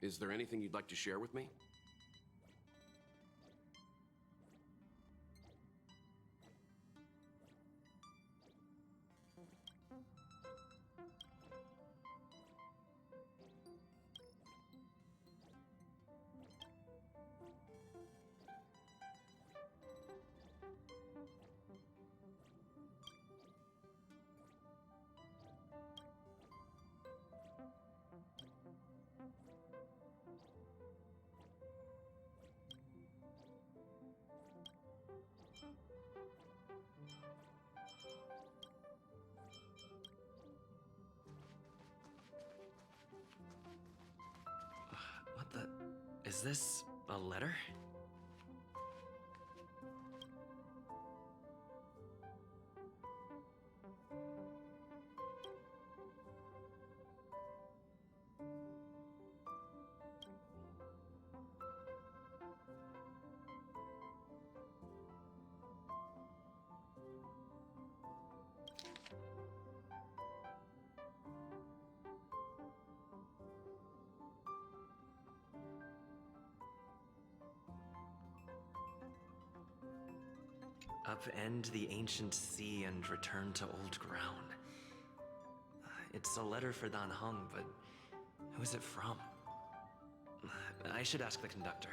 Is there anything you'd like to share with me? What the... Is this a letter? Upend the ancient sea and return to old ground. It's a letter for Dan Heng, but who is it from? I should ask the conductor.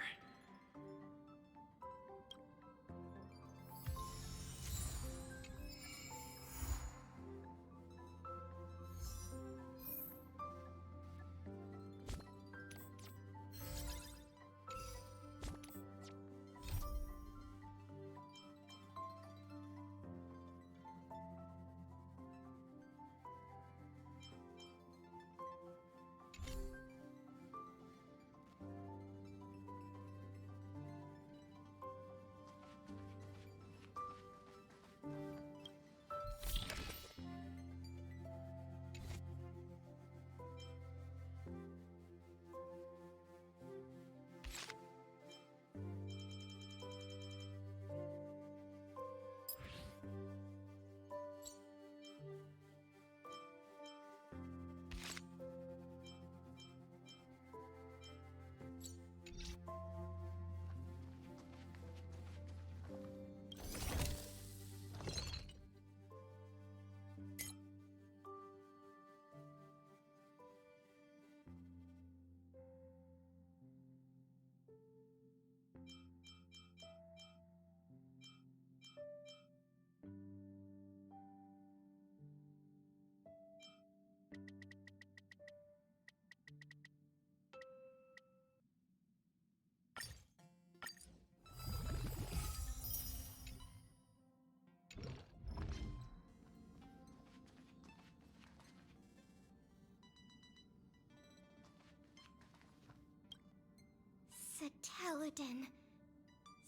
Satelladin.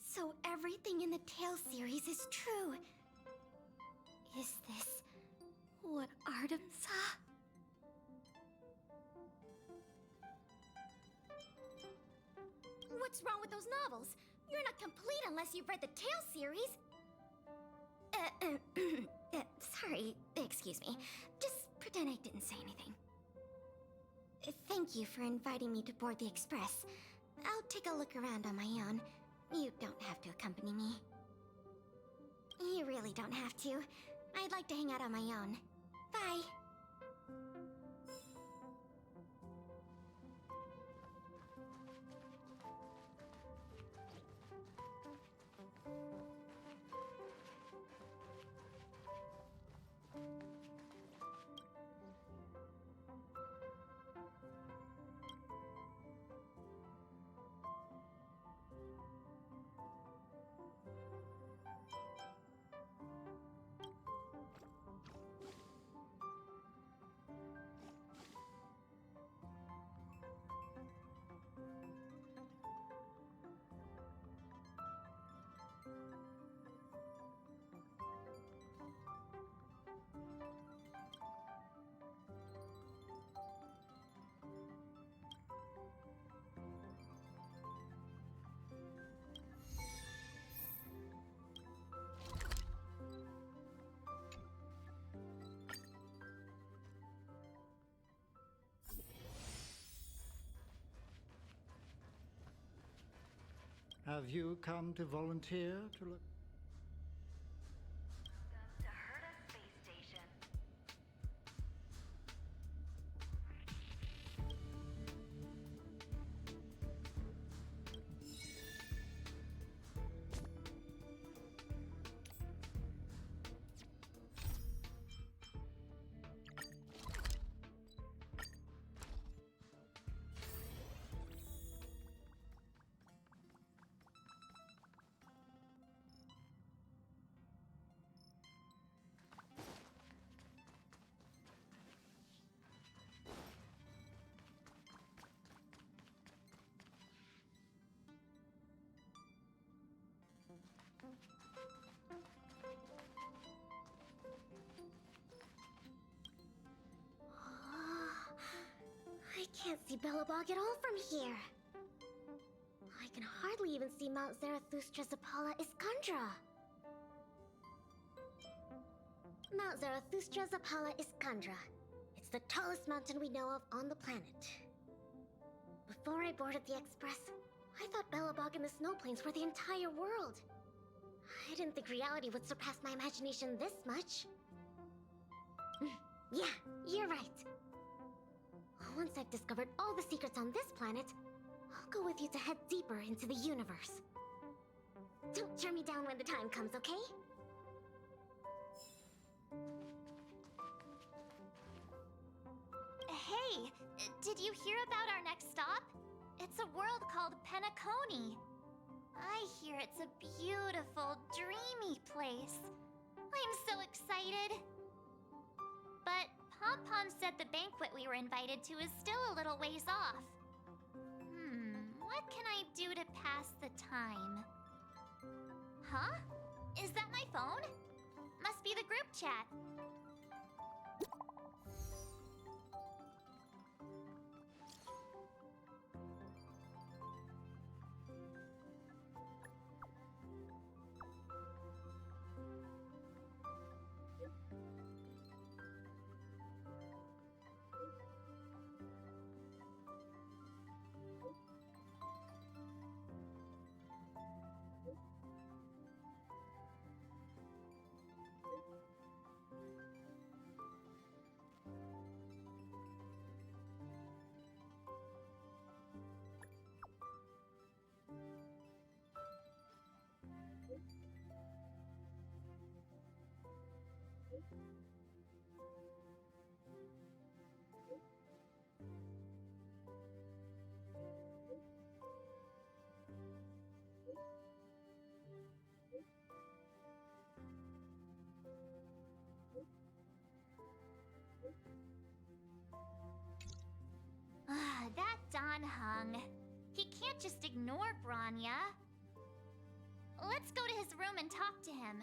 So everything in the Tale series is true. Is this what Artem saw? What's wrong with those novels? You're not complete unless you've read the Tale series. Sorry, excuse me. Just pretend I didn't say anything. Thank you for inviting me to board the Express. I'll take a look around on my own. You don't have to accompany me. You really don't have to. I'd like to hang out on my own. Bye. Have you come to volunteer to look? Welcome to Herta Space Station. I can't see Belobog at all from here. I can hardly even see Mount Zarathustra's Apollo Iskandra. Mount Zarathustra's Apollo Iskandra. It's the tallest mountain we know of on the planet. Before I boarded the Express, I thought Belobog and the Snow Plains were the entire world. I didn't think reality would surpass my imagination this much. Yeah, you're right. Once I've discovered all the secrets on this planet, I'll go with you to head deeper into the universe. Don't turn me down when the time comes, okay? Hey, did you hear about our next stop? It's a world called Penacony. I hear it's a beautiful, dreamy place. I'm so excited. But Pom-Pom said the banquet we were invited to is still a little ways off. What can I do to pass the time? Huh? Is that my phone? Must be the group chat. That Don Hung. He can't just ignore Branya. Let's go to his room and talk to him.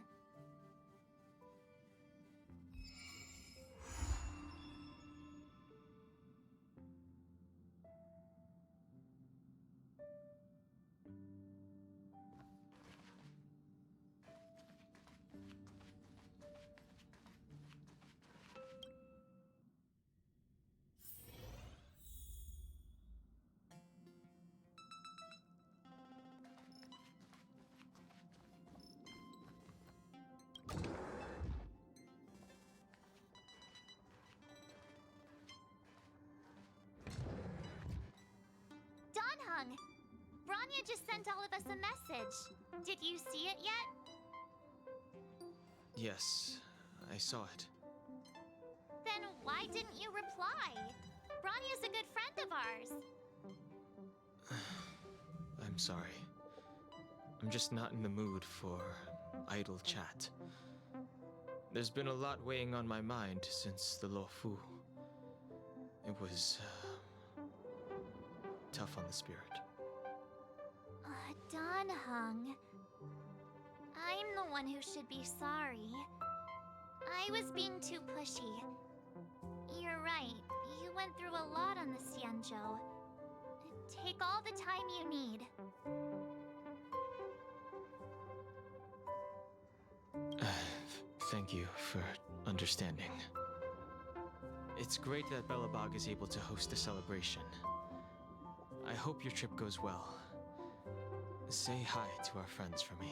Hung, Branya just sent all of us a message. Did you see it yet? Yes, I saw it. Then why didn't you reply? Branya's a good friend of ours. I'm sorry. I'm just not in the mood for idle chat. There's been a lot weighing on my mind since the Luofu. It was tough on the spirit. Don Hung. I'm the one who should be sorry. I was being too pushy. You're right. You went through a lot on the Xianzhou. Take all the time you need. Thank you for understanding. It's great that Belobog is able to host a celebration. I hope your trip goes well. Say hi to our friends for me.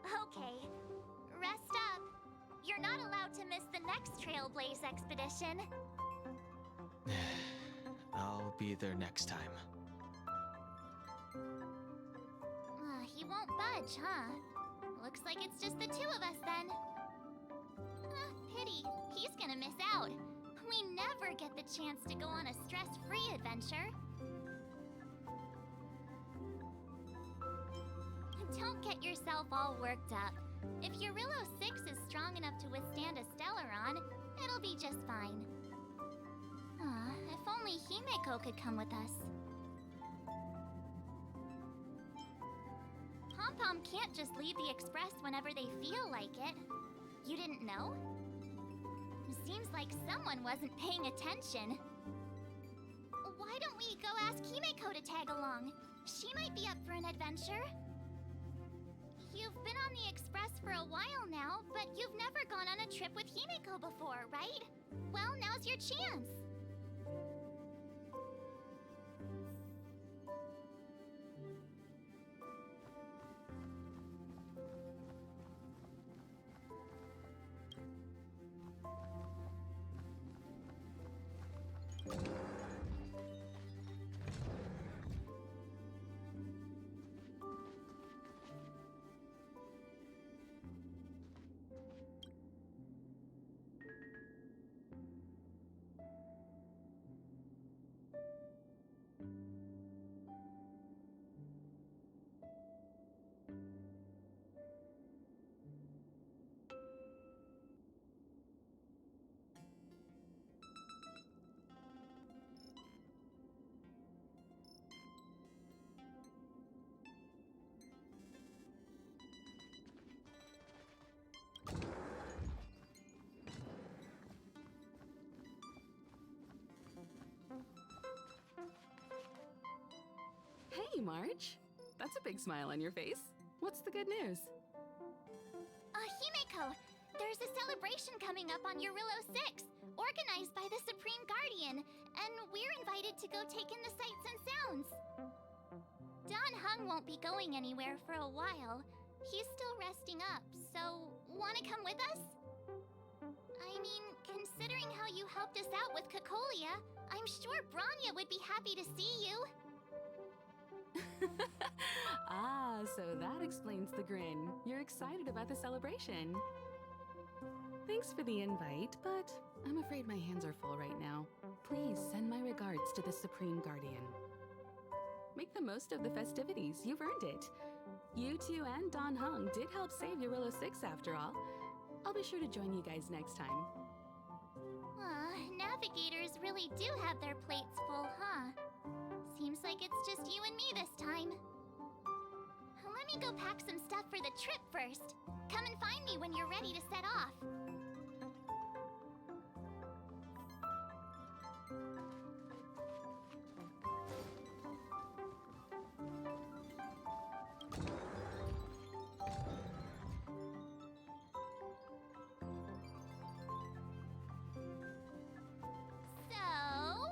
Okay. Rest up. You're not allowed to miss the next Trailblaze expedition. I'll be there next time. He won't budge, huh? Looks like it's just the two of us then. Pity. He's gonna miss out. We never get the chance to go on a stress-free adventure. Don't get yourself all worked up. If Eurillo 6 is strong enough to withstand a Stellaron, it'll be just fine. If only Himeko could come with us. Pom-Pom can't just leave the Express whenever they feel like it. You didn't know? Seems like someone wasn't paying attention. Why don't we go ask Himeko to tag along? She might be up for an adventure. You've been on the Express for a while now, but you've never gone on a trip with Himeko before, right? Well, now's your chance. Hey, March. That's a big smile on your face. What's the good news? Himeko, there's a celebration coming up on Eurillo 6, organized by the Supreme Guardian, and we're invited to go take in the sights and sounds. Don Hung won't be going anywhere for a while. He's still resting up, so wanna come with us? I mean, considering how you helped us out with Cocolia, I'm sure Branya would be happy to see you. Ah, so that explains the grin. You're excited about the celebration. Thanks for the invite, but I'm afraid my hands are full right now. Please send my regards to the Supreme Guardian. Make the most of the festivities. You've earned it. You two and Don Hung did help save Eurillo 6 after all. I'll be sure to join you guys next time. Navigators really do have their plates full, huh? Seems like it's just you and me this time. Let me go pack some stuff for the trip first. Come and find me when you're ready to set off. So,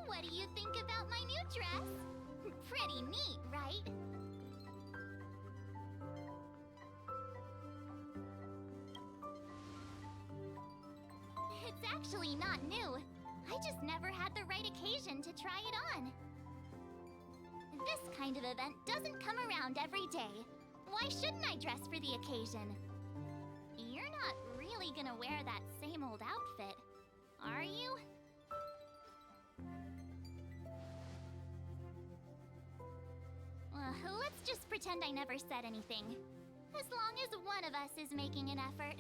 what do you think about my new dress? Pretty neat, right? It's actually not new. I just never had the right occasion to try it on. This kind of event doesn't come around every day. Why shouldn't I dress for the occasion? You're not really gonna wear that same old outfit, are you? Let's just pretend I never said anything. As long as one of us is making an effort.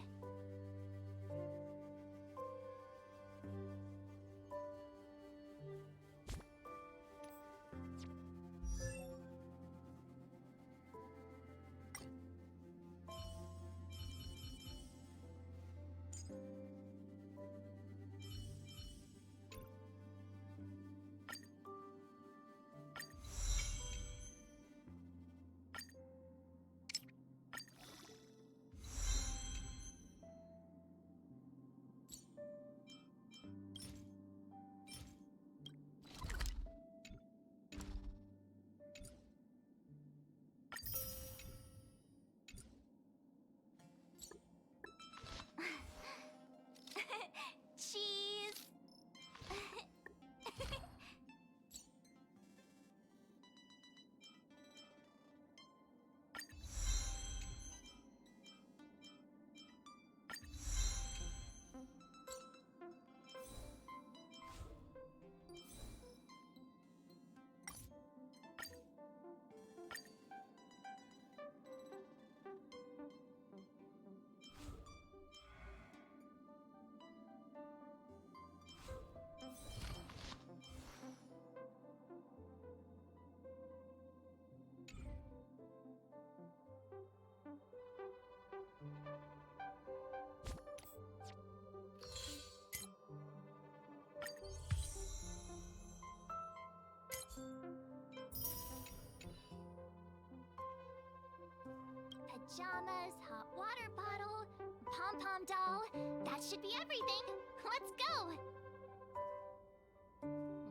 pajamas, hot water bottle, pom-pom doll. That should be everything. Let's go!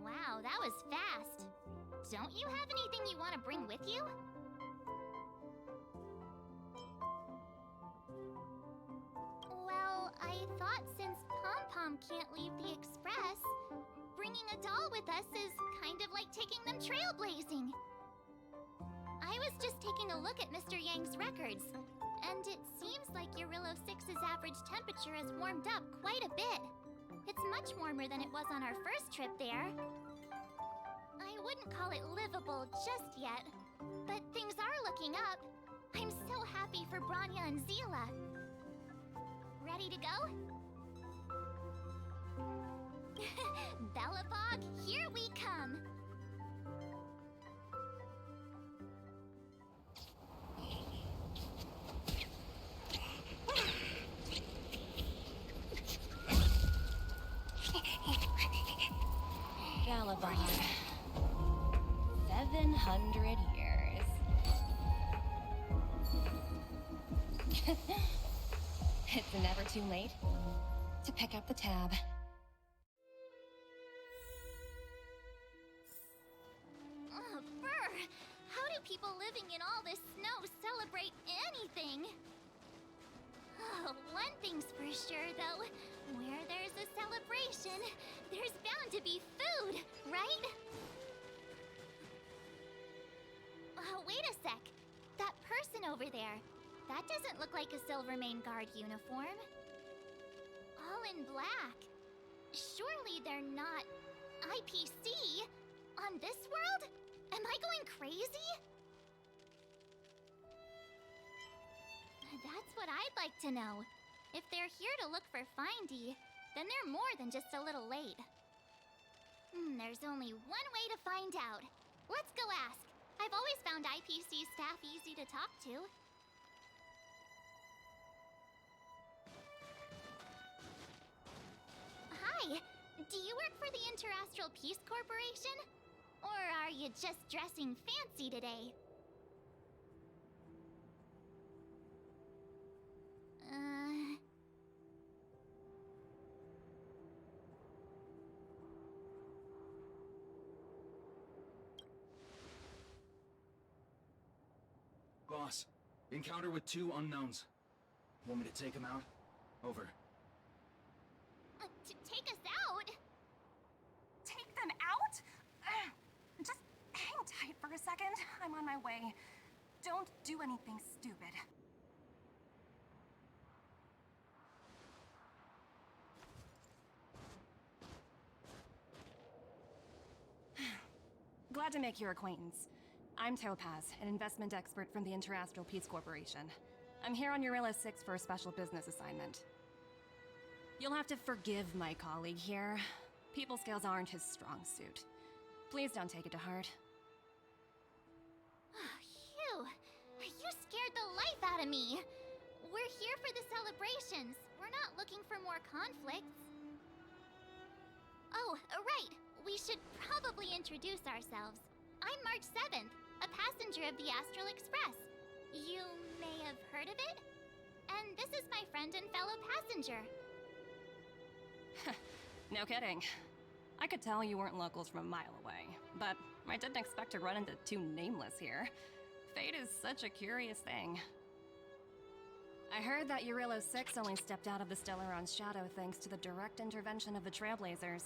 Wow, that was fast. Don't you have anything you want to bring with you? Well, I thought since Pom-Pom can't leave the Express, bringing a doll with us is kind of like taking them trailblazing. I was just taking a look at Mr. Yang's records, and it seems like Eurillo 6's average temperature has warmed up quite a bit. It's much warmer than it was on our first trip there. I wouldn't call it livable just yet, but things are looking up. I'm so happy for Branya and Zila. Ready to go? Bellabog, here we come! Galabog. 700 years. It's never too late to pick up the tab. Oh, brr! How do people living in all this snow celebrate anything? Oh, one thing's for sure, though. Where there's a celebration, there's bound to be food, right? Oh, wait a sec. That person over there, that doesn't look like a Silvermane Guard uniform. All in black. Surely they're not IPC on this world? Am I going crazy? That's what I'd like to know. If they're here to look for Findy, then they're more than just a little late. There's only one way to find out. Let's go ask. I've always found IPC staff easy to talk to. Hi, do you work for the Interastral Peace Corporation? Or are you just dressing fancy today? Boss, encounter with 2 unknowns. Want me to take them out? Over. To take us out? Take them out? Just hang tight for a second. I'm on my way. Don't do anything stupid. Glad to make your acquaintance. I'm Topaz, an investment expert from the Interastral Peace Corporation. I'm here on Eurillo 6 for a special business assignment. You'll have to forgive my colleague here. People skills aren't his strong suit. Please don't take it to heart. Phew! You scared the life out of me! We're here for the celebrations. We're not looking for more conflicts. Oh, right. We should probably introduce ourselves. I'm March 7th, a passenger of the Astral Express. You may have heard of it? And this is my friend and fellow passenger. No kidding. I could tell you weren't locals from a mile away, but I didn't expect to run into 2 nameless here. Fate is such a curious thing. I heard that Eurillo 6 only stepped out of the Stellaron's shadow thanks to the direct intervention of the Trailblazers.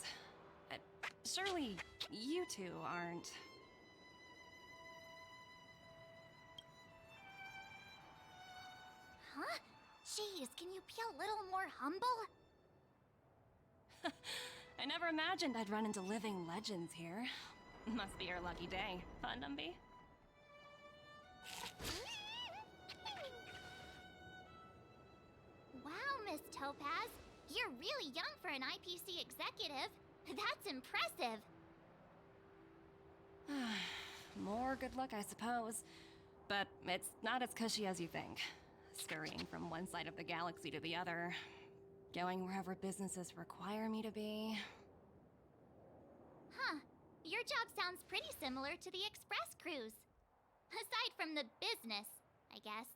Surely, you 2 aren't... Huh? Jeez, can you be a little more humble? I never imagined I'd run into living legends here. Must be your lucky day, huh, Numby? Wow, Miss Topaz. You're really young for an IPC executive. That's impressive. More good luck, I suppose. But it's not as cushy as you think. Scurrying from one side of the galaxy to the other. Going wherever businesses require me to be. Huh. Your job sounds pretty similar to the express cruise. Aside from the business, I guess.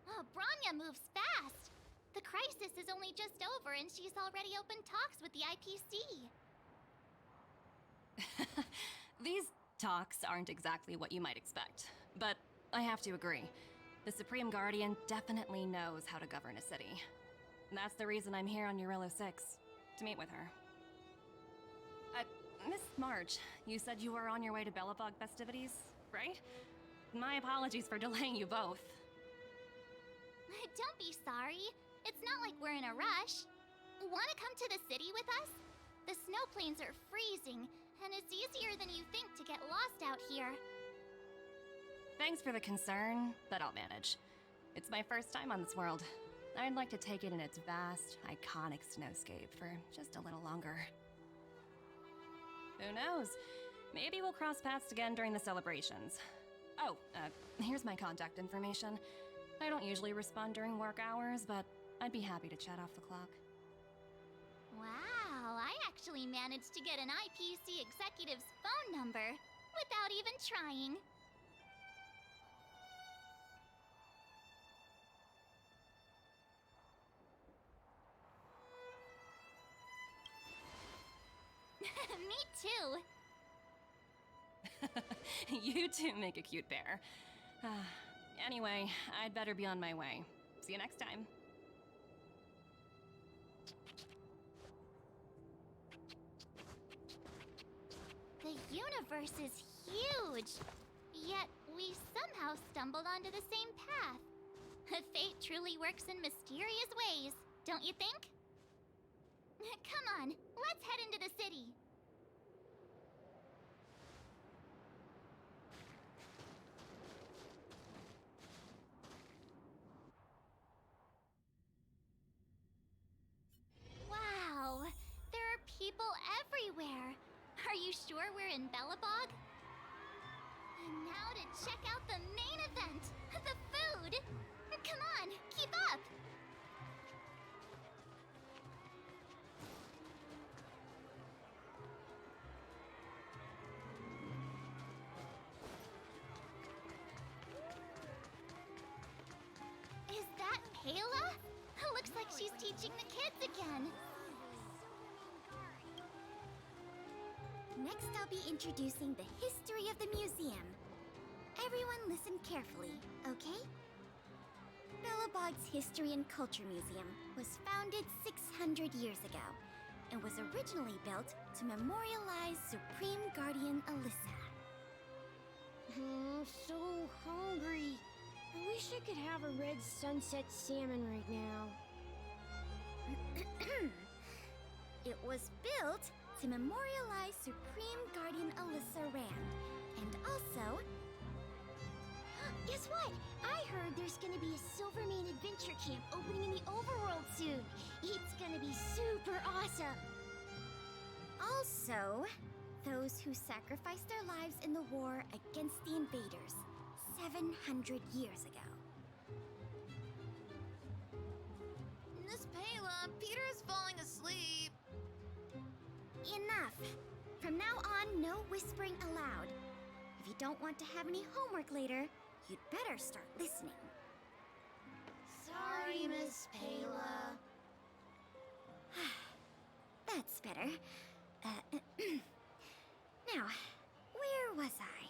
Oh, Branya moves fast. The crisis is only just over and she's already opened talks with the IPC. These talks aren't exactly what you might expect, but I have to agree. The Supreme Guardian definitely knows how to govern a city. That's the reason I'm here on Eurillo 6, to meet with her. Miss March, you said you were on your way to Belobog festivities, right? My apologies for delaying you both. Don't be sorry. It's not like we're in a rush. Wanna come to the city with us? The snow plains are freezing, and it's easier than you think to get lost out here. Thanks for the concern, but I'll manage. It's my first time on this world. I'd like to take it in its vast, iconic snowscape for just a little longer. Who knows? Maybe we'll cross paths again during the celebrations. Oh, here's my contact information. I don't usually respond during work hours, but I'd be happy to chat off the clock. Wow, I actually managed to get an IPC executive's phone number without even trying. Me too. You two make a cute pair. Anyway, I'd better be on my way. See you next time. The universe is huge, yet we somehow stumbled onto the same path. Fate truly works in mysterious ways, don't you think? Come on, let's head into the city. Wow, there are people everywhere. Are you sure we're in Belobog? And now to check out the main event, the food. Come on, keep up. Is that Payla? Looks like she's teaching the kids again. Next, I'll be introducing the history of the museum. Everyone listen carefully, okay? Belobog's History and Culture Museum was founded 600 years ago and was originally built to memorialize Supreme Guardian Alyssa. I'm so hungry. I wish I could have a red sunset salmon right now. It was built to memorialize Supreme Guardian Alyssa Rand, and also... Guess what? I heard there's gonna be a Silvermane adventure camp opening in the overworld soon. It's gonna be super awesome. Also, those who sacrificed their lives in the war against the invaders 700 years ago. Miss Payla, Peter's falling asleep. Enough! From now on, no whispering aloud. If you don't want to have any homework later, you'd better start listening. Sorry, Miss Payla. That's better. Now, where was I?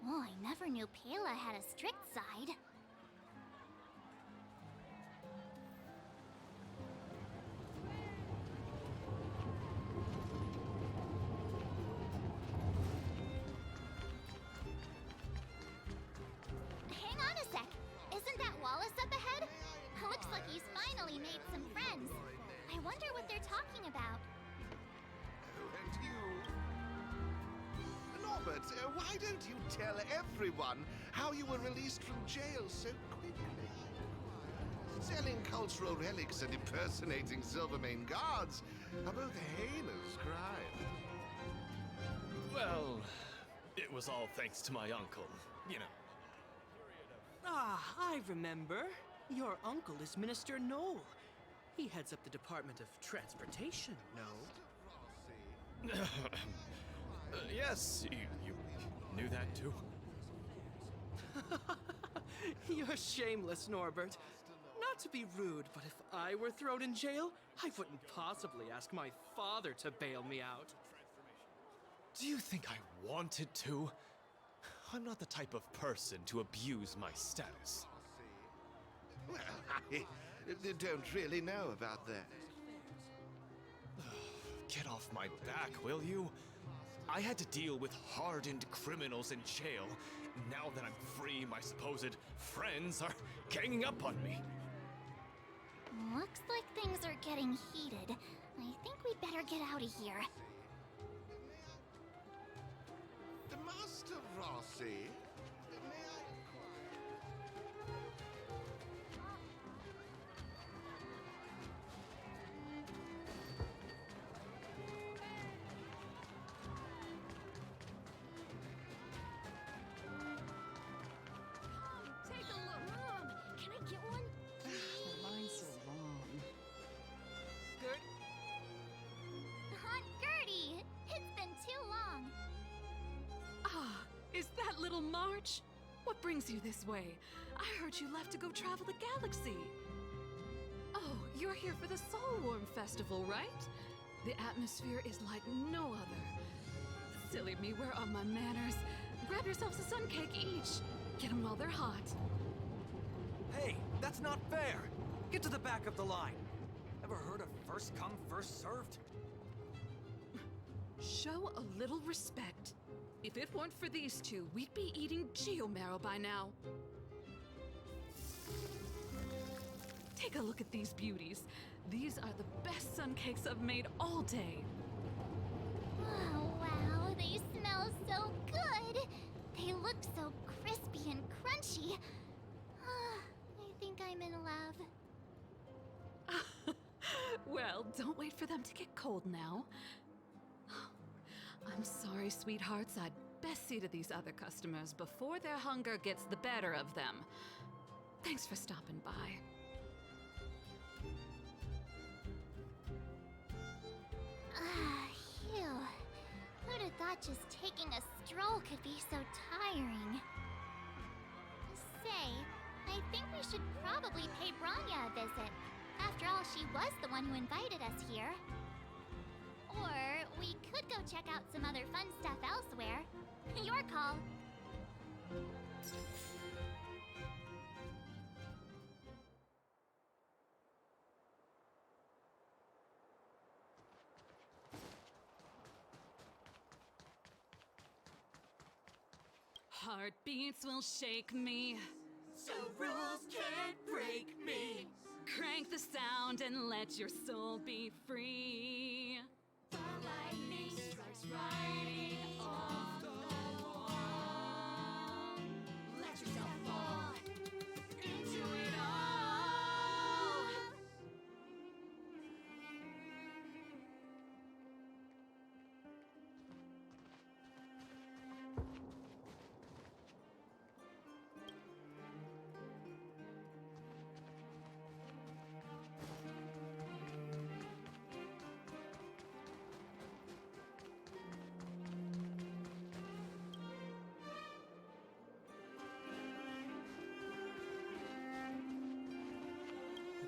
Oh, I never knew Payla had a strict side. Hang on a sec. Isn't that Wallace up ahead? Looks like he's finally made some friends. I wonder what they're talking about. And you... Norbert, why don't you tell everyone how you were released from jail so quickly? Selling cultural relics and impersonating Silvermane guards are both heinous crimes. Well, it was all thanks to my uncle, you know. Ah, I remember. Your uncle is Minister Knoll. He heads up the Department of Transportation, no? Yes, you knew that too? You're shameless, Norbert. Not to be rude, but if I were thrown in jail, I wouldn't possibly ask my father to bail me out. Do you think I wanted to? I'm not the type of person to abuse my status. Well, I don't really know about that. Get off my back, will you? I had to deal with hardened criminals in jail. Now that I'm free, my supposed friends are ganging up on me. Looks like things are getting heated. I think we'd better get out of here. Master Rossi, may I Take a look. Mom, can I get one? The line's so long. Aunt Gertie! It's been too long. Ah, is that little March? What brings you this way? I heard you left to go travel the galaxy. Oh, you're here for the Soulworm Festival, right? The atmosphere is like no other. Silly me, where are my manners? Grab yourselves a sun cake each. Get them while they're hot. Hey, that's not fair! Get to the back of the line. Ever heard of first come, first served? Show a little respect. If it weren't for these two, we'd be eating geomarrow by now. Take a look at these beauties. These are the best sun cakes I've made all day. Oh, wow, they smell so good! They look so crispy and crunchy. I think I'm in love. Well, don't wait for them to get cold now. I'm sorry, sweethearts. I'd best see to these other customers before their hunger gets the better of them. Thanks for stopping by. Phew. Who'd have thought just taking a stroll could be so tiring? Say, I think we should probably pay Branya a visit. After all, she was the one who invited us here. Or we could go check out some other fun stuff elsewhere. Your call. Heartbeats will shake me, So rules can't break me. crank the sound and let your soul be free. The lightning strikes riding off the wall. Let yourself fall into it all.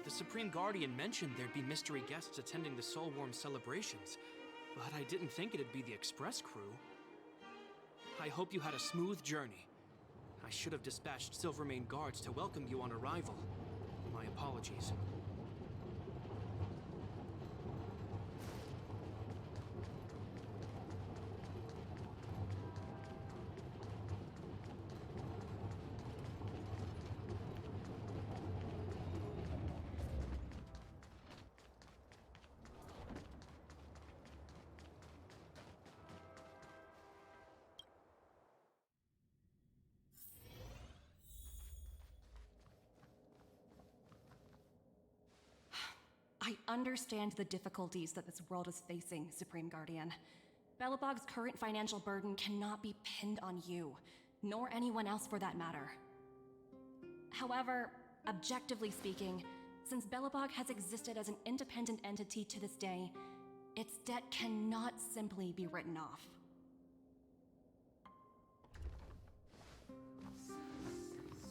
The Supreme Guardian mentioned there'd be mystery guests attending the Soulworm celebrations, but I didn't think it'd be the Express crew. I hope you had a smooth journey. I should have dispatched Silvermane guards to welcome you on arrival. My apologies. I understand the difficulties that this world is facing, Supreme Guardian. Belobog's current financial burden cannot be pinned on you, nor anyone else for that matter. However, objectively speaking, since Belobog has existed as an independent entity to this day, its debt cannot simply be written off.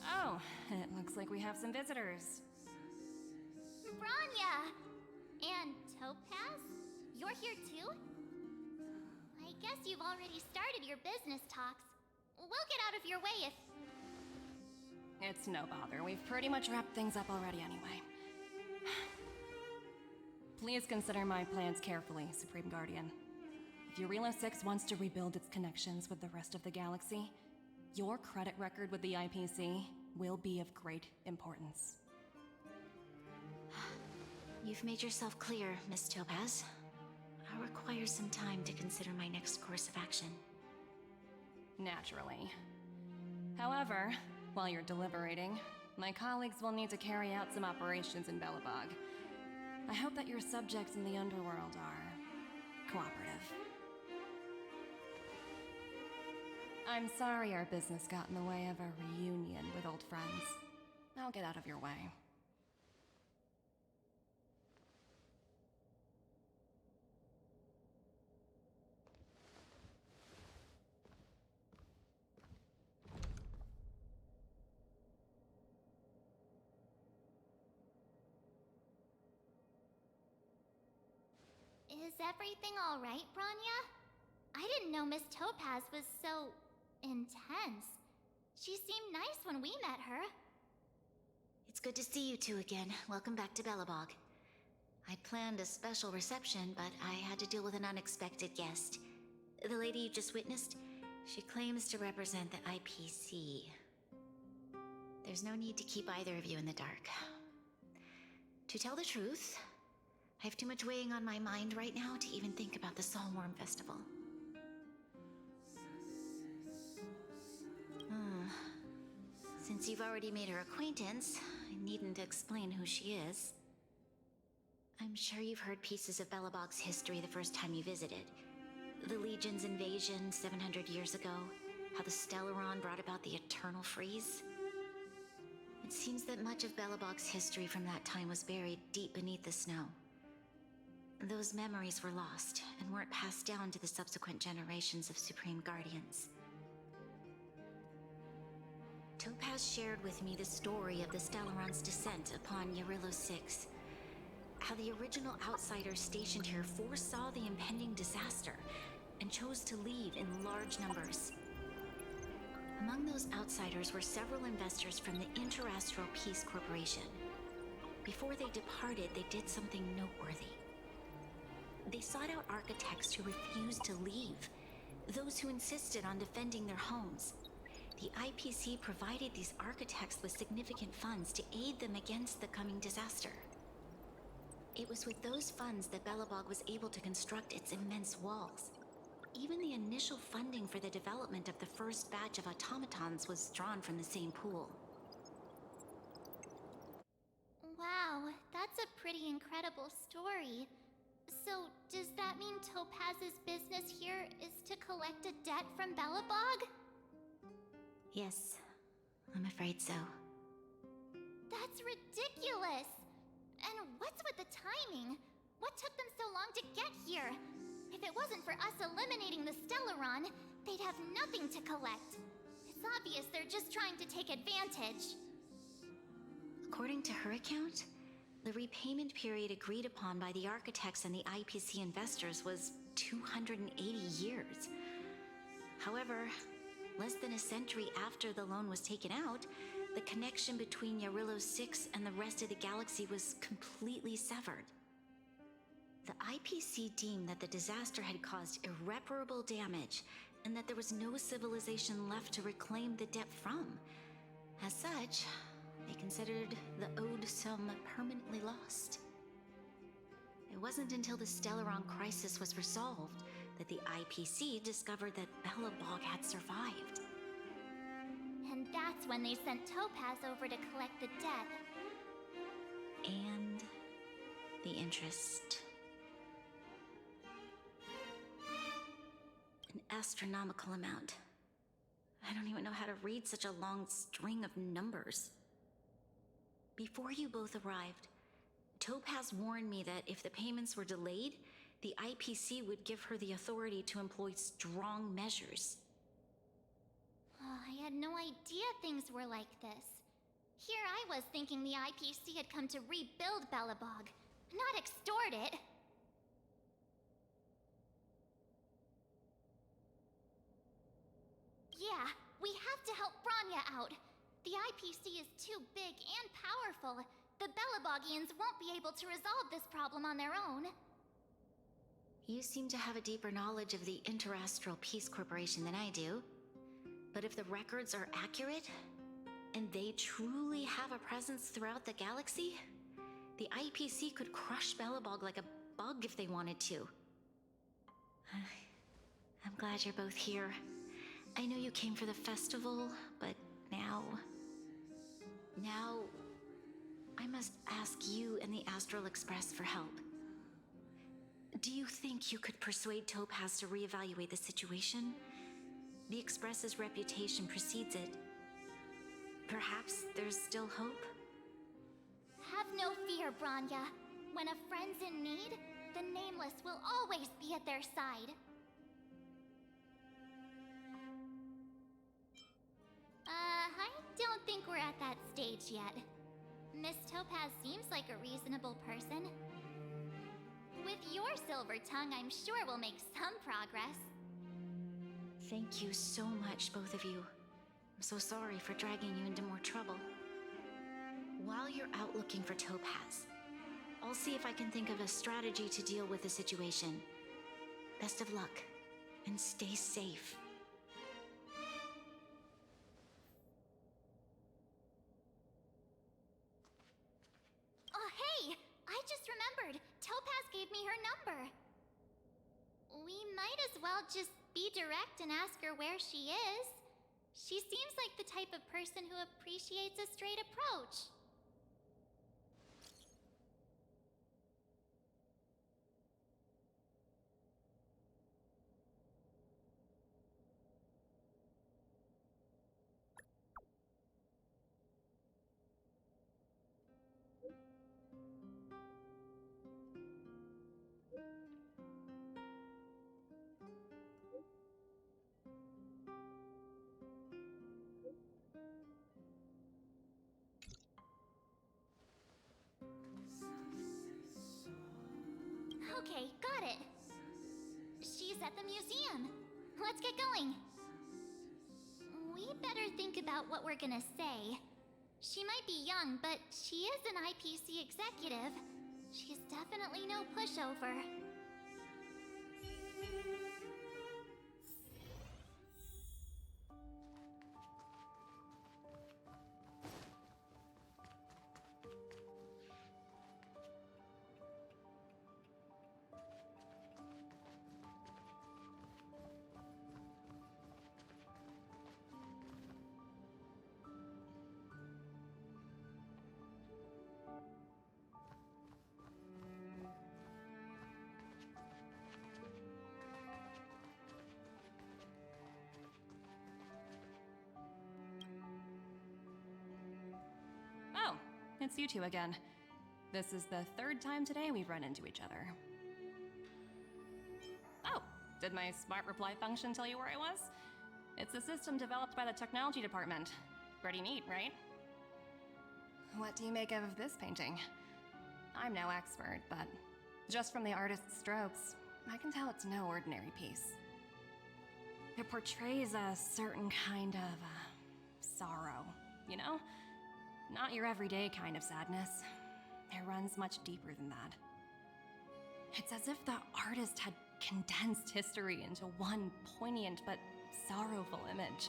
Oh, it looks like we have some visitors. Branya! And Topaz? You're here too? I guess you've already started your business talks. We'll get out of your way if... It's no bother. We've pretty much wrapped things up already anyway. Please consider my plans carefully, Supreme Guardian. If Eurilo 6 wants to rebuild its connections with the rest of the galaxy, your credit record with the IPC will be of great importance. You've made yourself clear, Miss Topaz. I'll require some time to consider my next course of action. Naturally. However, while you're deliberating, my colleagues will need to carry out some operations in Belobog. I hope that your subjects in the underworld are cooperative. I'm sorry our business got in the way of a reunion with old friends. I'll get out of your way. Is everything alright, Branya? I didn't know Miss Topaz was so... intense. She seemed nice when we met her. It's good to see you two again. Welcome back to Belobog. I'd planned a special reception, but I had to deal with an unexpected guest. The lady you just witnessed, she claims to represent the IPC. There's no need to keep either of you in the dark. To tell the truth, I have too much weighing on my mind right now to even think about the Soulworm Festival. Since you've already made her acquaintance, I needn't explain who she is. I'm sure you've heard pieces of Belobog's history the first time you visited. The Legion's invasion 700 years ago, how the Stellaron brought about the Eternal Freeze. It seems that much of Belobog's history from that time was buried deep beneath the snow. Those memories were lost and weren't passed down to the subsequent generations of Supreme Guardians. Topaz shared with me the story of the Stellaron's descent upon Eurilo 6. How the original outsiders stationed here foresaw the impending disaster and chose to leave in large numbers. Among those outsiders were several investors from the Interastral Peace Corporation. Before they departed, they did something noteworthy. They sought out architects who refused to leave, those who insisted on defending their homes. The IPC provided these architects with significant funds to aid them against the coming disaster. It was with those funds that Belobog was able to construct its immense walls. Even the initial funding for the development of the first batch of automatons was drawn from the same pool. Wow, that's a pretty incredible story. So, does that mean Topaz's business here is to collect a debt from Belobog? Yes, I'm afraid so. That's ridiculous! And what's with the timing? What took them so long to get here? If it wasn't for us eliminating the Stellaron, they'd have nothing to collect. It's obvious they're just trying to take advantage. According to her account, the repayment period agreed upon by the architects and the IPC investors was 280 years. However, less than a century after the loan was taken out, the connection between Eurilo 6 and the rest of the galaxy was completely severed. The IPC deemed that the disaster had caused irreparable damage and that there was no civilization left to reclaim the debt from. As such, they considered the owed sum permanently lost. It wasn't until the Stellaron crisis was resolved that the IPC discovered that Belobog had survived. And that's when they sent Topaz over to collect the debt. And the interest. An astronomical amount. I don't even know how to read such a long string of numbers. Before you both arrived, Topaz warned me that if the payments were delayed, the IPC would give her the authority to employ strong measures. Oh, I had no idea things were like this. Here I was thinking the IPC had come to rebuild Belobog, not extort it. Yeah, we have to help Bronya out. The IPC is too big and powerful. The Belobogians won't be able to resolve this problem on their own. You seem to have a deeper knowledge of the Interastral Peace Corporation than I do. But if the records are accurate, and they truly have a presence throughout the galaxy, the IPC could crush Belobog like a bug if they wanted to. I'm glad you're both here. I know you came for the festival, but now I must ask you and the Astral Express for help. Do you think you could persuade Topaz to reevaluate the situation? The Express's reputation precedes it. Perhaps there's still hope? Have no fear, Bronya. When a friend's in need, the Nameless will always be at their side. I don't think we're at that stage yet. Miss Topaz seems like a reasonable person. With your silver tongue, I'm sure we'll make some progress. Thank you so much, both of you. I'm so sorry for dragging you into more trouble. While you're out looking for Topaz, I'll see if I can think of a strategy to deal with the situation. Best of luck, and stay safe. Oh, hey! I just remembered. Topaz gave me her number. We might as well just be direct and ask her where she is. She seems like the type of person who appreciates a straight approach. Okay, got it. She's at the museum. Let's get going. We better think about what we're gonna say. She might be young, but she is an IPC executive. She's definitely no pushover. Oh, it's you two again. This is the third time today we've run into each other. Oh, did my smart reply function tell you where I was? It's a system developed by the technology department. Pretty neat, right? What do you make of this painting? I'm no expert, but just from the artist's strokes, I can tell it's no ordinary piece. It portrays a certain kind of sorrow, you know? Not your everyday kind of sadness. It runs much deeper than that. It's as if the artist had condensed history into one poignant but sorrowful image.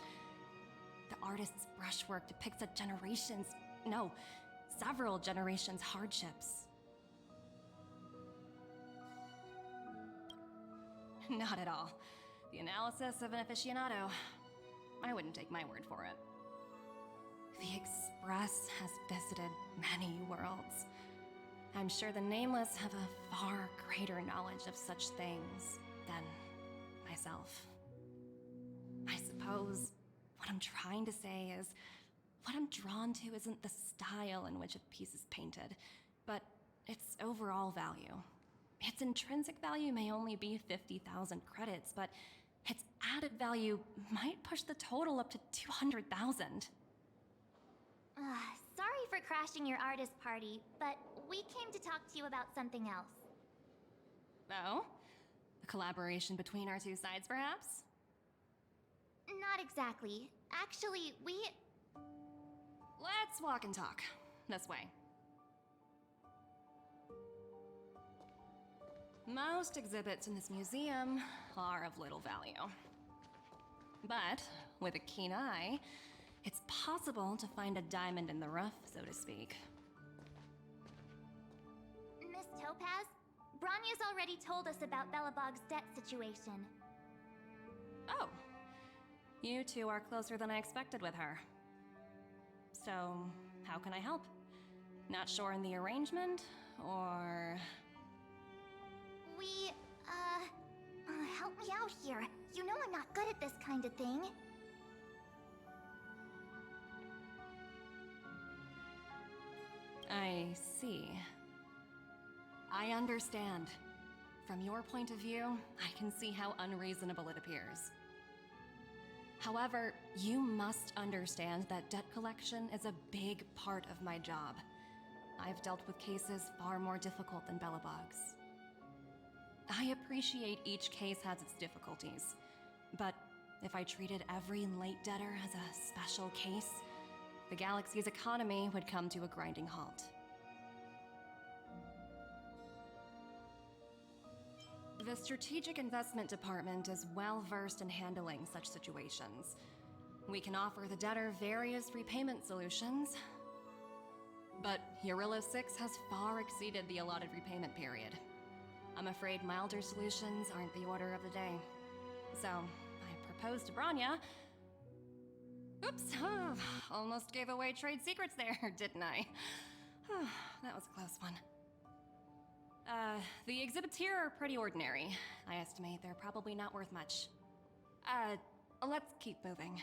The artist's brushwork depicts several generations' hardships. Not at all. The analysis of an aficionado. I wouldn't take my word for it. The Express has visited many worlds. I'm sure the Nameless have a far greater knowledge of such things than myself. I suppose what I'm trying to say is, what I'm drawn to isn't the style in which a piece is painted, but its overall value. Its intrinsic value may only be 50,000 credits, but its added value might push the total up to 200,000. Sorry for crashing your artist party, but we came to talk to you about something else. Oh? A collaboration between our two sides, perhaps? Not exactly. Actually, we... Let's walk and talk. This way. Most exhibits in this museum are of little value. But, with a keen eye, it's possible to find a diamond in the rough, so to speak. Miss Topaz, Bronya's already told us about Belobog's debt situation. Oh. You two are closer than I expected with her. So, how can I help? Not sure in the arrangement, or... We, help me out here. You know I'm not good at this kind of thing. I see. I understand. From your point of view, I can see how unreasonable it appears. However, you must understand that debt collection is a big part of my job. I've dealt with cases far more difficult than Belobog's. I appreciate each case has its difficulties, but if I treated every late debtor as a special case, the galaxy's economy would come to a grinding halt. The Strategic Investment Department is well versed in handling such situations. We can offer the debtor various repayment solutions, but Eurillo 6 has far exceeded the allotted repayment period. I'm afraid milder solutions aren't the order of the day. So, I proposed to Bronya. Oops, almost gave away trade secrets there, didn't I? That was a close one. The exhibits here are pretty ordinary. I estimate they're probably not worth much. Let's keep moving.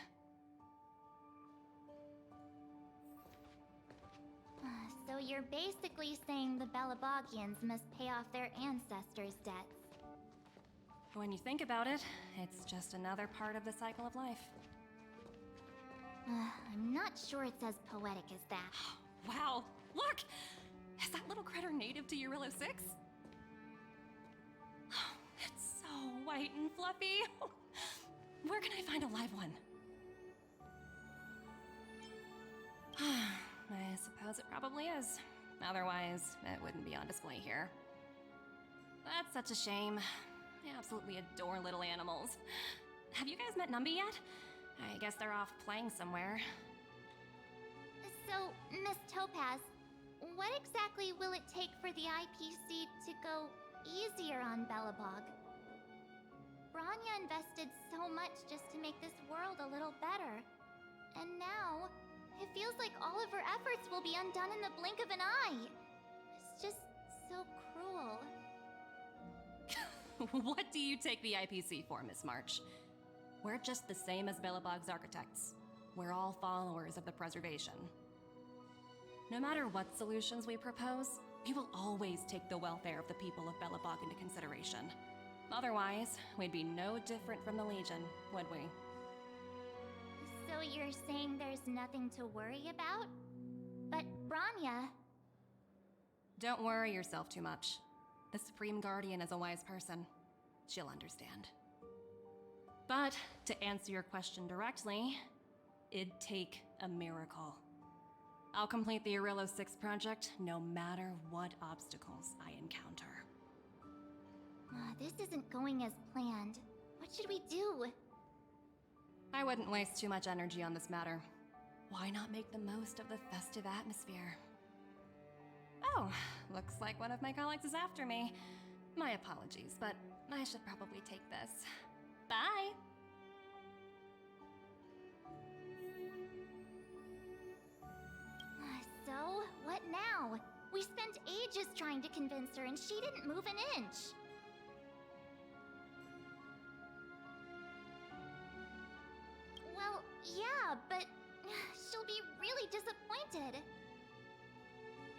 So you're basically saying the Belabogians must pay off their ancestors' debts. When you think about it, it's just another part of the cycle of life. I'm not sure it's as poetic as that. Wow, look! Is that little critter native to Eurillo 6? It's so white and fluffy. Where can I find a live one? I suppose it probably is. Otherwise, it wouldn't be on display here. That's such a shame. I absolutely adore little animals. Have you guys met Numby yet? I guess they're off playing somewhere. So, Miss Topaz, what exactly will it take for the IPC to go easier on Belobog? Bronya invested so much just to make this world a little better. And now, it feels like all of her efforts will be undone in the blink of an eye. It's just so cruel. What do you take the IPC for, Miss March? We're just the same as Belobog's architects. We're all followers of the preservation. No matter what solutions we propose, we will always take the welfare of the people of Belobog into consideration. Otherwise, we'd be no different from the Legion, would we? So you're saying there's nothing to worry about? But Bronya... Don't worry yourself too much. The Supreme Guardian is a wise person. She'll understand. But, to answer your question directly, it'd take a miracle. I'll complete the Eurillo 6 project no matter what obstacles I encounter. This isn't going as planned. What should we do? I wouldn't waste too much energy on this matter. Why not make the most of the festive atmosphere? Oh, looks like one of my colleagues is after me. My apologies, but I should probably take this. Bye! So, what now? We spent ages trying to convince her and she didn't move an inch. Well, yeah, but she'll be really disappointed.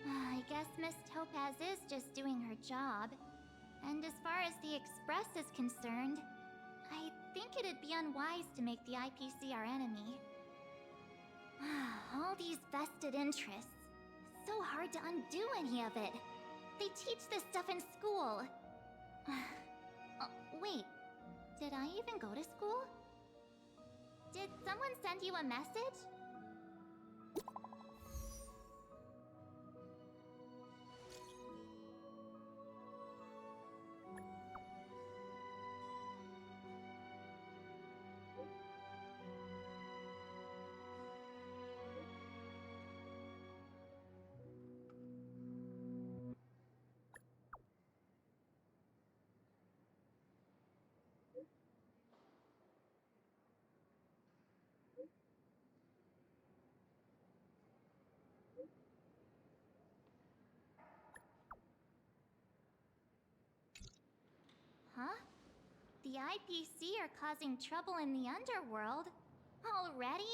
I guess Miss Topaz is just doing her job. And as far as the Express is concerned, I think it'd be unwise to make the IPC our enemy. All these vested interests. so hard to undo any of it. They teach this stuff in school. Wait, did I even go to school? Did someone send you a message? Huh? The IPC are causing trouble in the underworld? Already?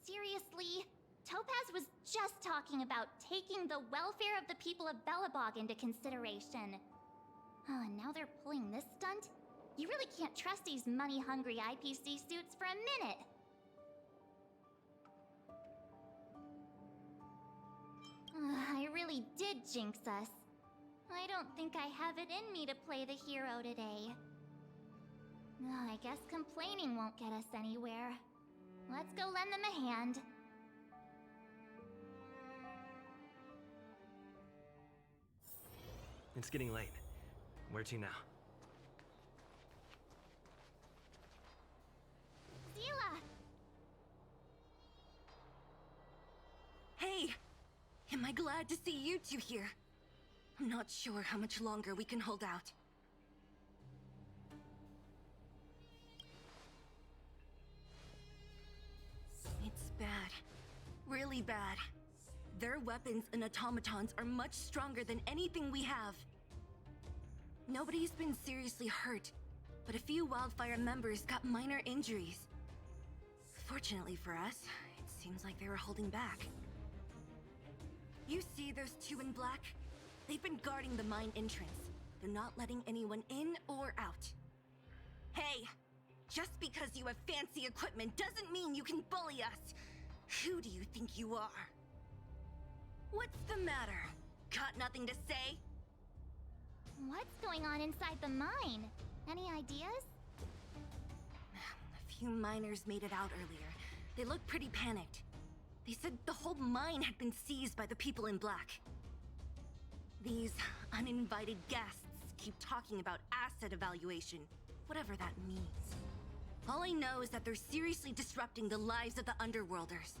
Seriously? Topaz was just talking about taking the welfare of the people of Belobog into consideration. And now they're pulling this stunt? You really can't trust these money-hungry IPC suits for a minute. I really did jinx us. I don't think I have it in me to play the hero today. I guess complaining won't get us anywhere. Let's go lend them a hand. It's getting late. Where to now? Zila! Hey! Am I glad to see you two here? I'm not sure how much longer we can hold out. It's bad. Really bad. Their weapons and automatons are much stronger than anything we have. Nobody's been seriously hurt, but a few Wildfire members got minor injuries. Fortunately for us, it seems like they were holding back. You see those two in black? They've been guarding the mine entrance. They're not letting anyone in or out. Hey! Just because you have fancy equipment doesn't mean you can bully us! Who do you think you are? What's the matter? Got nothing to say? What's going on inside the mine? Any ideas? A few miners made it out earlier. They looked pretty panicked. They said the whole mine had been seized by the people in black. These uninvited guests keep talking about asset evaluation, whatever that means. All I know is that they're seriously disrupting the lives of the Underworlders.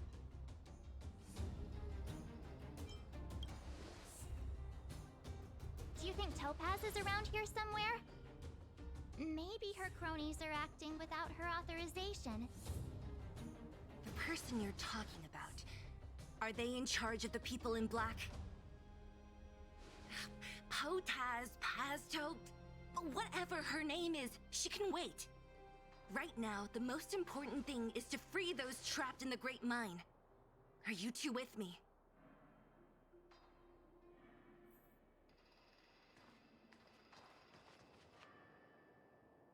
Do you think Topaz is around here somewhere? Maybe her cronies are acting without her authorization. The person you're talking about, are they in charge of the people in black? Potaz, Pazto, whatever her name is, she can wait. Right now, the most important thing is to free those trapped in the Great Mine. Are you two with me?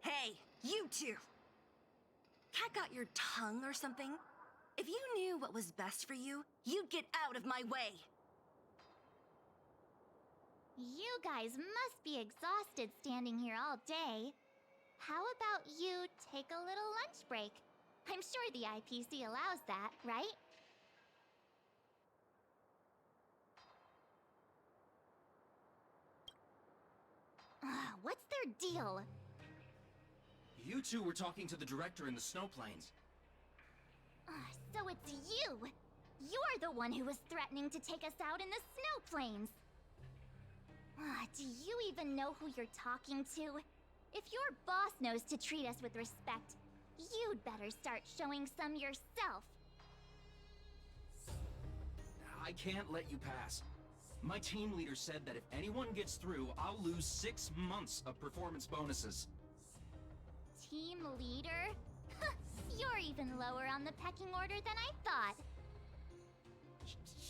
Hey, you two! Cat got your tongue or something? If you knew what was best for you, you'd get out of my way! You guys must be exhausted standing here all day. How about you take a little lunch break? I'm sure the IPC allows that, right? What's their deal? You two were talking to the director in the snow plains. So it's you! You're the one who was threatening to take us out in the snow plains! Do you even know who you're talking to? If your boss knows to treat us with respect, you'd better start showing some yourself. I can't let you pass. My team leader said that if anyone gets through, I'll lose 6 months of performance bonuses. Team leader? You're even lower on the pecking order than I thought.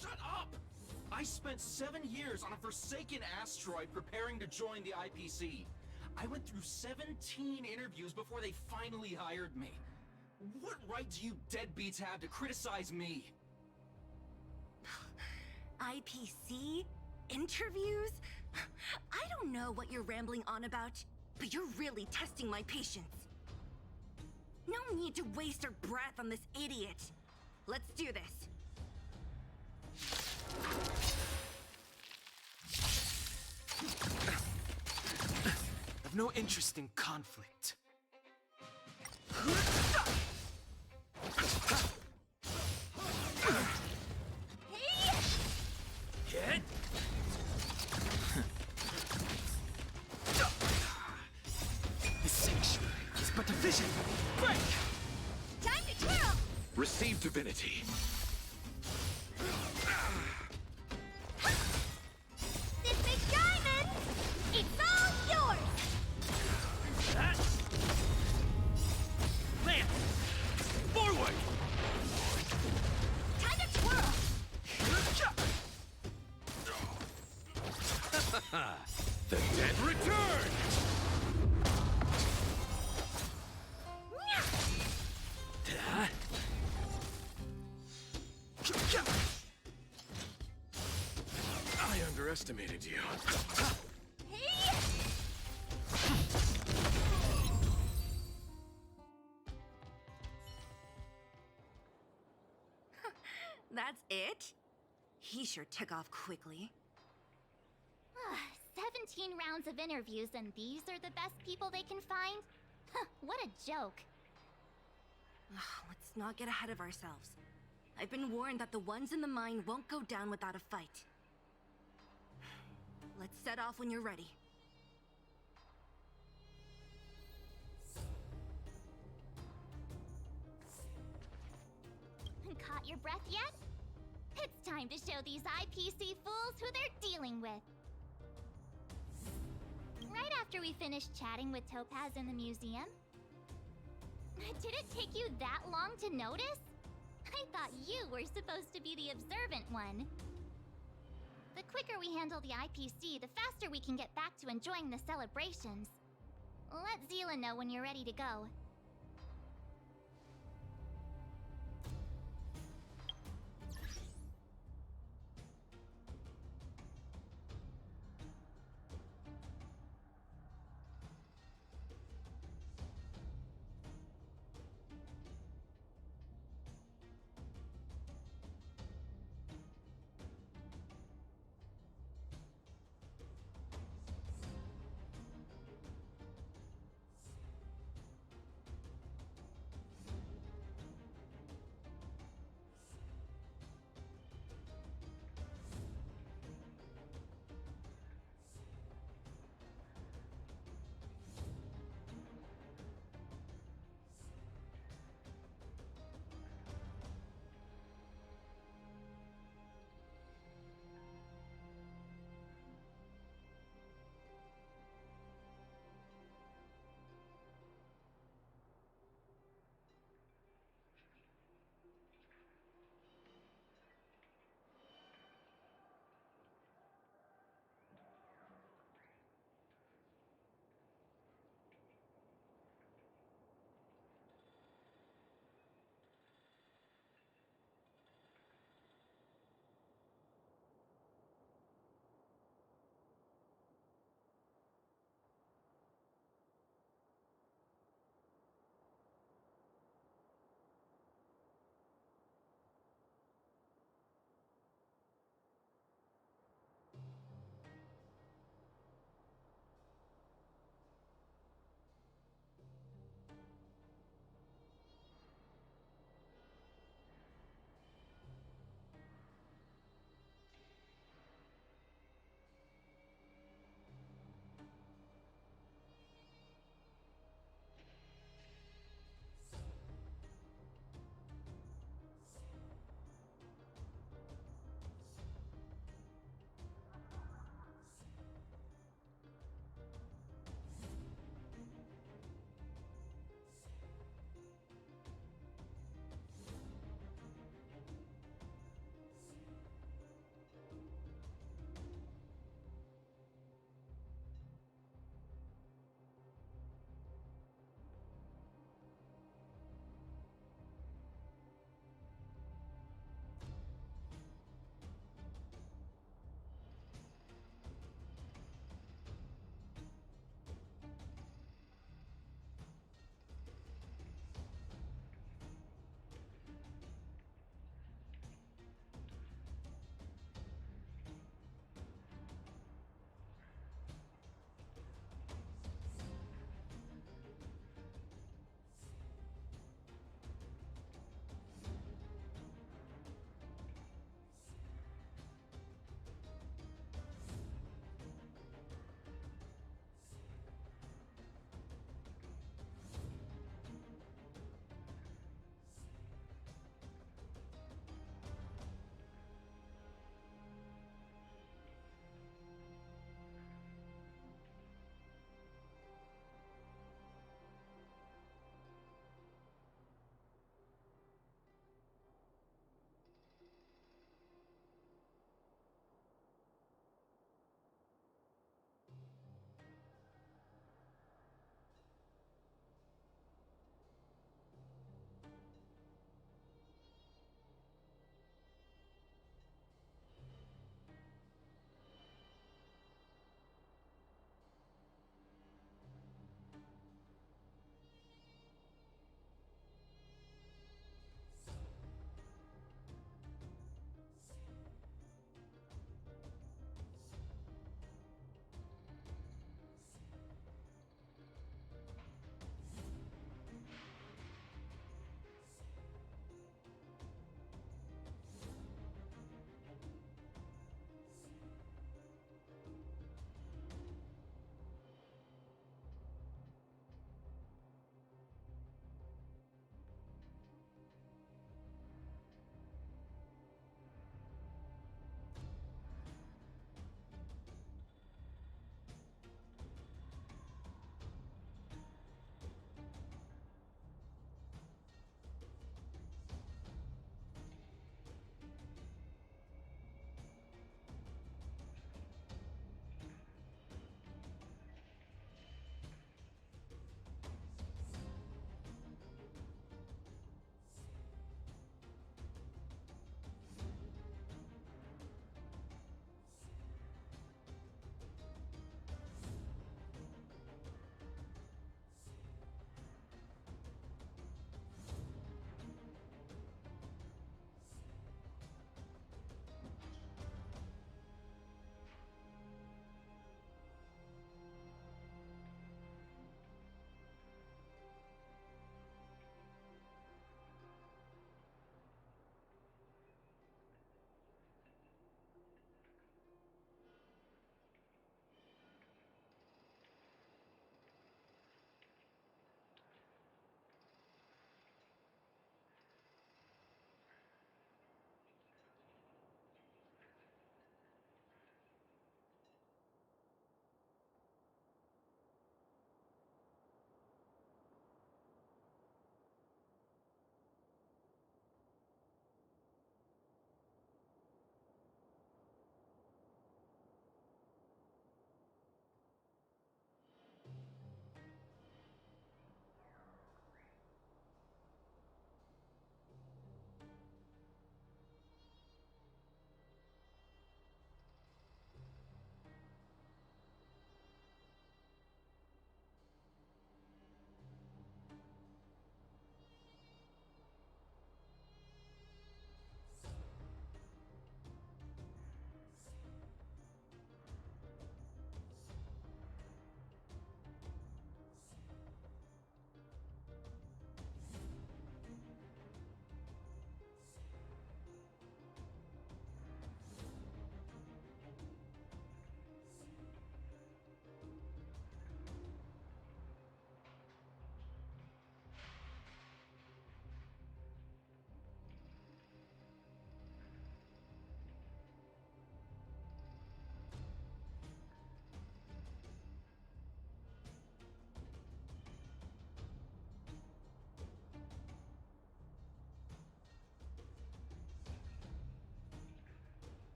Shut up! I spent 7 years on a forsaken asteroid preparing to join the IPC. I went through 17 interviews before they finally hired me. What right do you deadbeats have to criticize me? IPC? Interviews? I don't know what you're rambling on about, but you're really testing my patience. No need to waste our breath on this idiot. Let's do this. I've no interest in conflict. Hit! The sanctuary is but a vision. Break! Time to twirl! Receive divinity. This big diamond! It's all yours! That! Land! Forward! Time to twirl! The dead return! I underestimated you. That's it? He sure took off quickly. 17 rounds of interviews and these are the best people they can find? Huh, what a joke. Let's not get ahead of ourselves. I've been warned that the ones in the mine won't go down without a fight. Let's set off when you're ready. Caught your breath yet? It's time to show these IPC fools who they're dealing with. Right after we finished chatting with Topaz in the museum. Did it take you that long to notice? I thought you were supposed to be the observant one. The quicker we handle the IPC, the faster we can get back to enjoying the celebrations. Let Zila know when you're ready to go.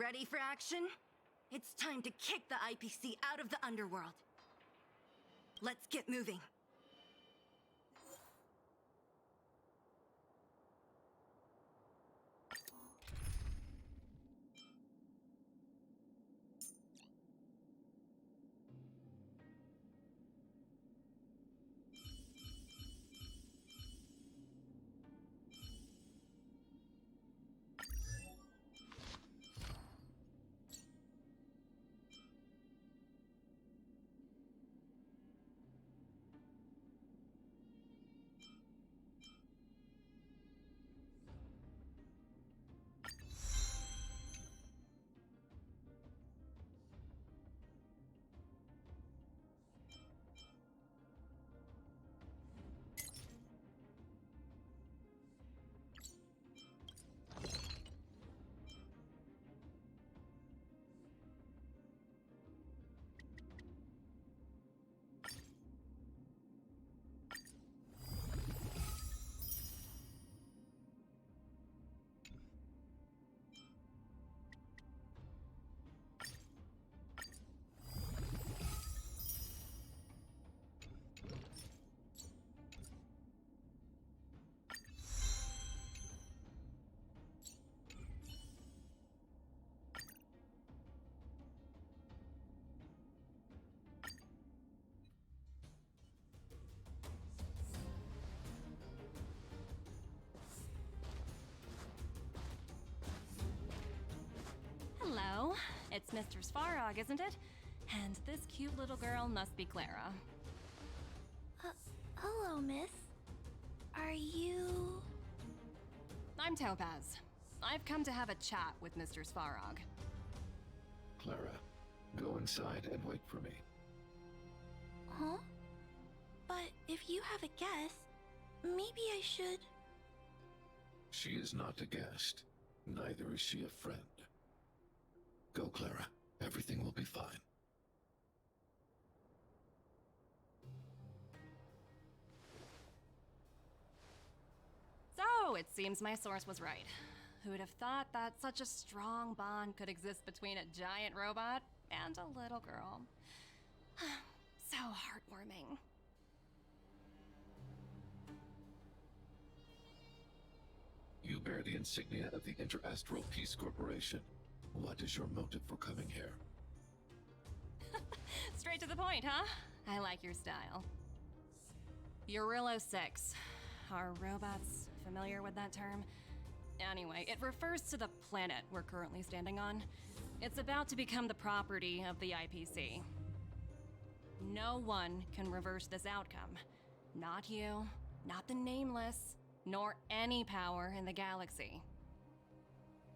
Ready for action? It's time to kick the IPC out of the underworld. Let's get moving. Hello, it's Mr. Svarog, isn't it? And this cute little girl must be Clara. Hello, miss. Are you... I'm Topaz. I've come to have a chat with Mr. Svarog. Clara, go inside and wait for me. Huh? But if you have a guest, maybe I should... She is not a guest. Neither is she a friend. Go, Clara. Everything will be fine. So, it seems my source was right. Who would have thought that such a strong bond could exist between a giant robot and a little girl? So heartwarming. You bear the insignia of the Interastral Peace Corporation. What is your motive for coming here? Straight to the point, huh? I like your style. Eurillo 6. Are robots familiar with that term? Anyway, it refers to the planet we're currently standing on. It's about to become the property of the IPC. No one can reverse this outcome. Not you, not the Nameless, nor any power in the galaxy.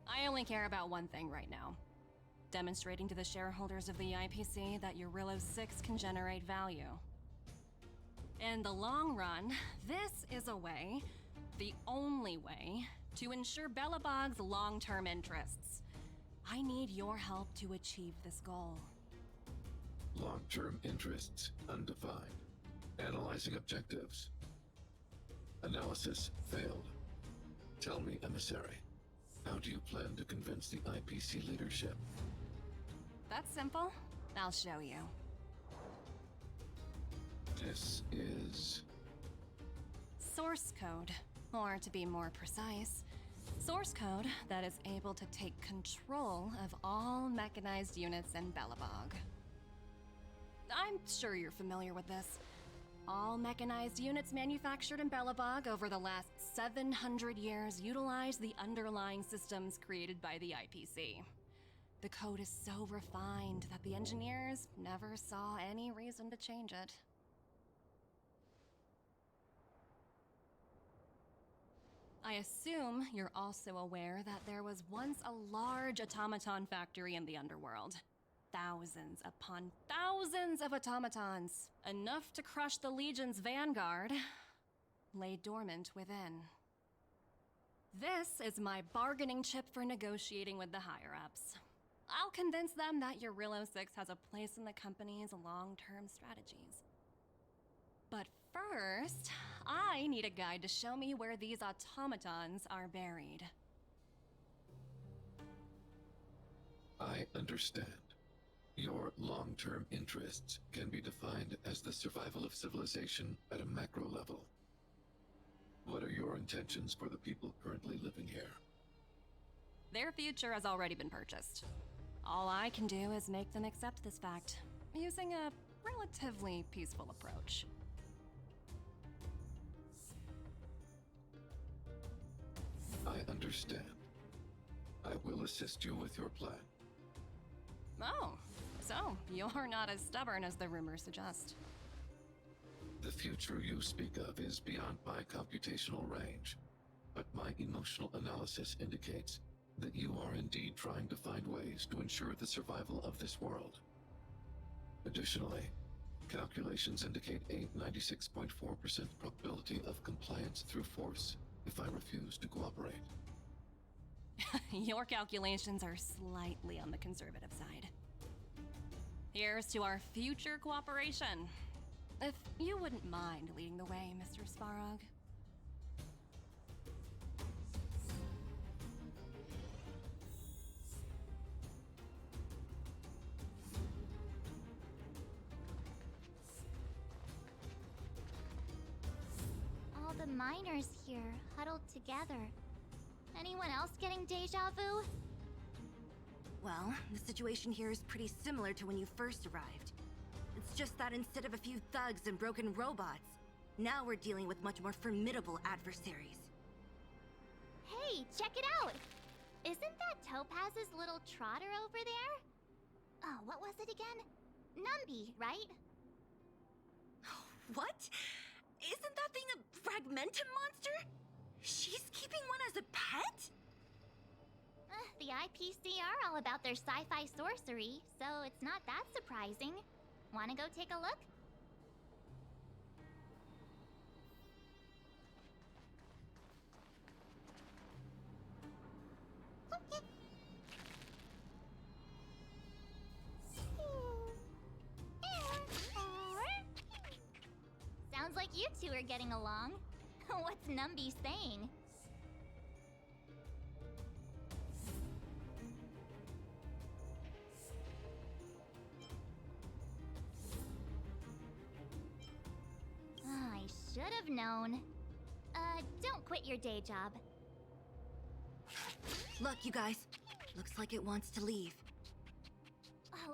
I only care about one thing right now. Demonstrating to the shareholders of the IPC that Eurillo 6 can generate value. In the long run, this is a way, the only way, to ensure Belobog's long-term interests. I need your help to achieve this goal. Long-term interests undefined. Analyzing objectives. Analysis failed. Tell me, emissary, how do you plan to convince the IPC leadership? That's simple. I'll show you. This is... Source code. Or to be more precise, source code that is able to take control of all mechanized units in Belobog. I'm sure you're familiar with this. All mechanized units manufactured in Belobog over the last 700 years utilize the underlying systems created by the IPC. The code is so refined that the engineers never saw any reason to change it. I assume you're also aware that there was once a large automaton factory in the underworld. Thousands upon thousands of automatons, enough to crush the Legion's vanguard, lay dormant within. This is my bargaining chip for negotiating with the higher-ups. I'll convince them that Eurillo 6 has a place in the company's long-term strategies. But first, I need a guide to show me where these automatons are buried. I understand. Your long-term interests can be defined as the survival of civilization at a macro level. What are your intentions for the people currently living here? Their future has already been purchased. All I can do is make them accept this fact, using a relatively peaceful approach. I understand. I will assist you with your plan. Oh, so you're not as stubborn as the rumors suggest. The future you speak of is beyond my computational range, but my emotional analysis indicates that you are indeed trying to find ways to ensure the survival of this world. Additionally, calculations indicate a 96.4% probability of compliance through force if I refuse to cooperate. Your calculations are slightly on the conservative side. Here's to our future cooperation. If you wouldn't mind leading the way, Mr. Svarog. All the miners here, huddled together. Anyone else getting deja vu? Well, the situation here is pretty similar to when you first arrived. It's just that instead of a few thugs and broken robots, now we're dealing with much more formidable adversaries. Hey, check it out! Isn't that Topaz's little trotter over there? Oh, what was it again? Numby, right? What? Isn't that thing a fragmentum monster? She's keeping one as a pet? The IPC are all about their sci-fi sorcery, so it's not that surprising. Wanna go take a look? Sounds like you two are getting along. What's Numby saying? I should have known. Don't quit your day job. Look, you guys. Looks like it wants to leave.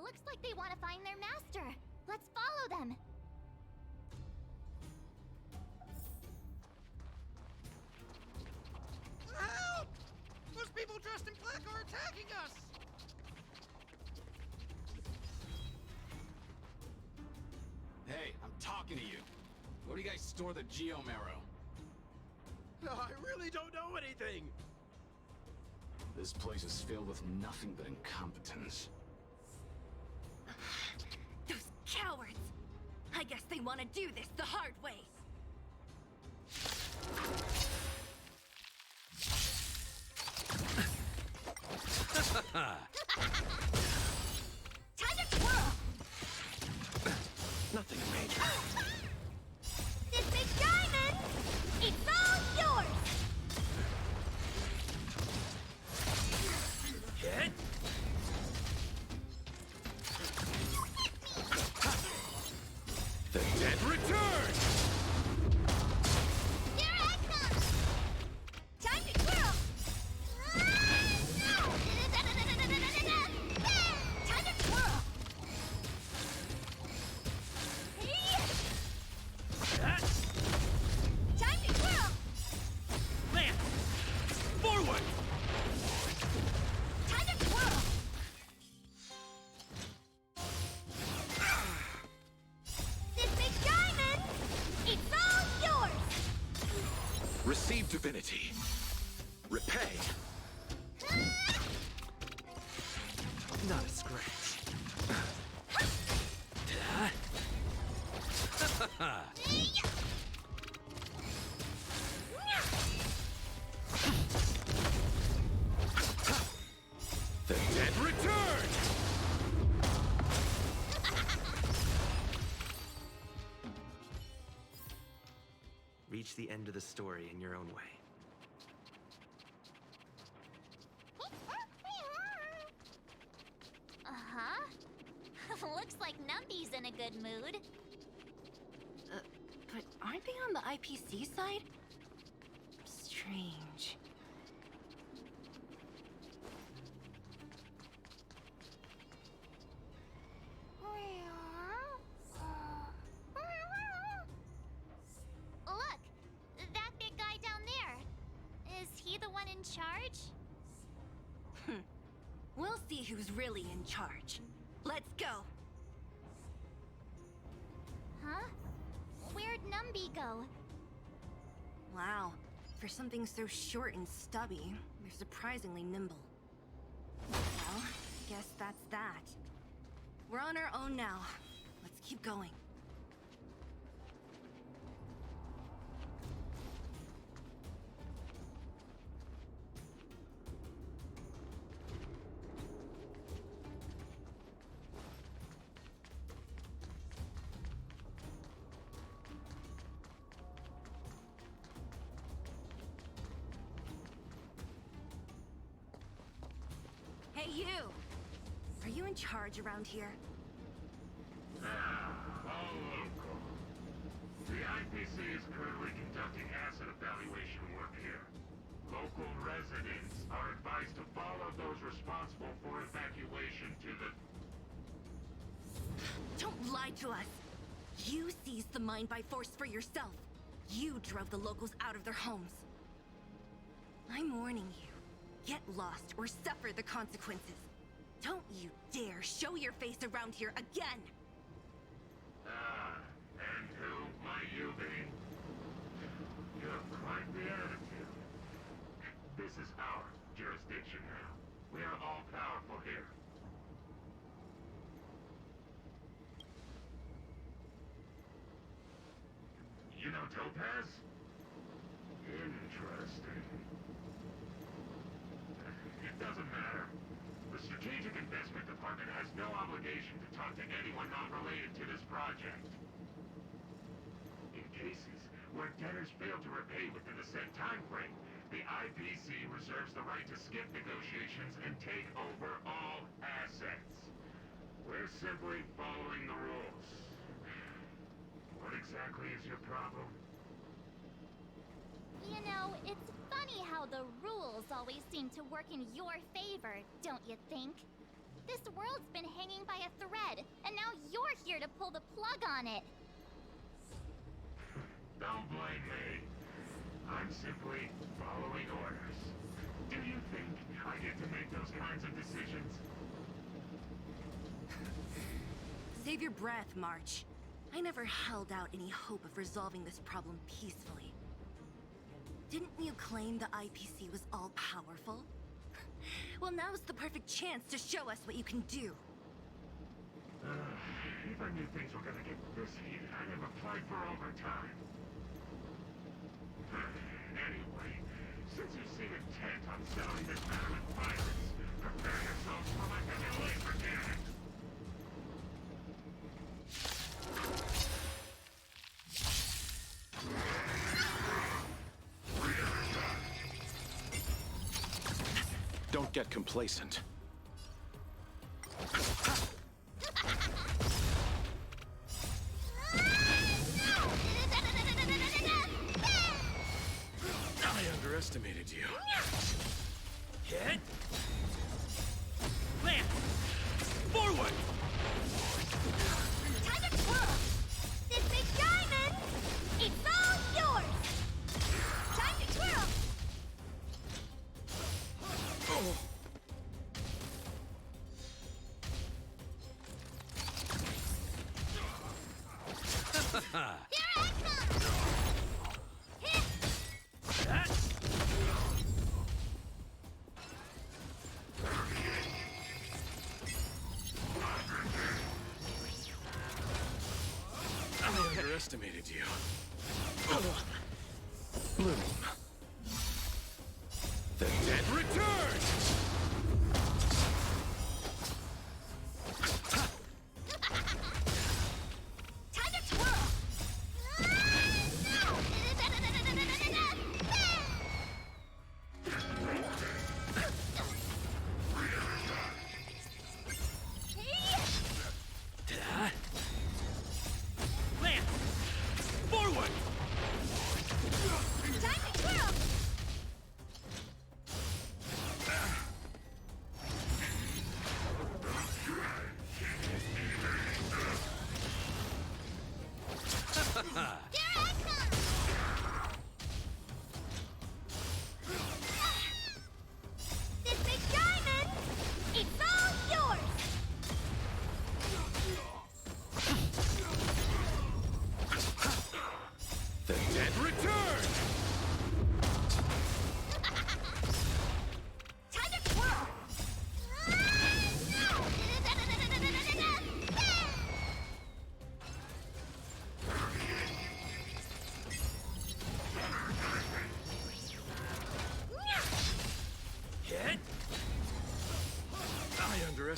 Looks like they want to find their master. Let's follow them. Help! Those people dressed in black are attacking us! Hey, I'm talking to you. Where do you guys store the Geomarrow? I really don't know anything! This place is filled with nothing but incompetence. Those cowards! I guess they want to do this the hard way. Time to twirl! Nothing major. This big diamond! It's all yours! Hit! The dead return! Here I come! Time to twirl! Time to twirl! Time to twirl! Land! Forward! Time to twirl! This big diamond! It's all yours! Receive divinity. Repay. Not a scratch. The dead return! Reach the end of the story in your own way. like Numby's in a good mood. But aren't they on the IPC side? Strange. Look! That big guy down there. Is he the one in charge? We'll see who's really in charge. Let's go! Huh? Where'd Numby go? Wow. For something so short and stubby, they're surprisingly nimble. Well, guess that's that. We're on our own now. Let's keep going. Hey, you! Are you in charge around here? All local. The IPC is currently conducting asset evaluation work here. Local residents are advised to follow those responsible for evacuation to the... Don't lie to us! You seized the mine by force for yourself. You drove the locals out of their homes. I'm warning you. Get lost or suffer the consequences. Don't you dare show your face around here again! And who might you be? You have quite the attitude. This is our jurisdiction now. We are all powerful here. You know Topaz? Interesting. It doesn't matter. The Strategic Investment Department has no obligation to talk to anyone not related to this project. In cases where debtors fail to repay within the set time frame, the IPC reserves the right to skip negotiations and take over all assets. We're simply following the rules. What exactly is your problem? You know, it's funny how the rules always seem to work in your favor, don't you think? This world's been hanging by a thread, and now you're here to pull the plug on it. Don't blame me. I'm simply following orders. Do you think I get to make those kinds of decisions? Save your breath, March. I never held out any hope of resolving this problem peacefully. Didn't you claim the IPC was all-powerful? Well, now's the perfect chance to show us what you can do. If I knew things were gonna get this heated, I'd have applied for overtime. Anyway, since you seem intent on settling this matter with violence, prepare yourselves for my delay for damage. Don't get complacent. I underestimated you. Hit! Land! Forward! Time to twirl! This big diamond! It's all yours! Time to twirl! Here I come! Hit! I underestimated you. Bloom. The dead return! Time to twirl!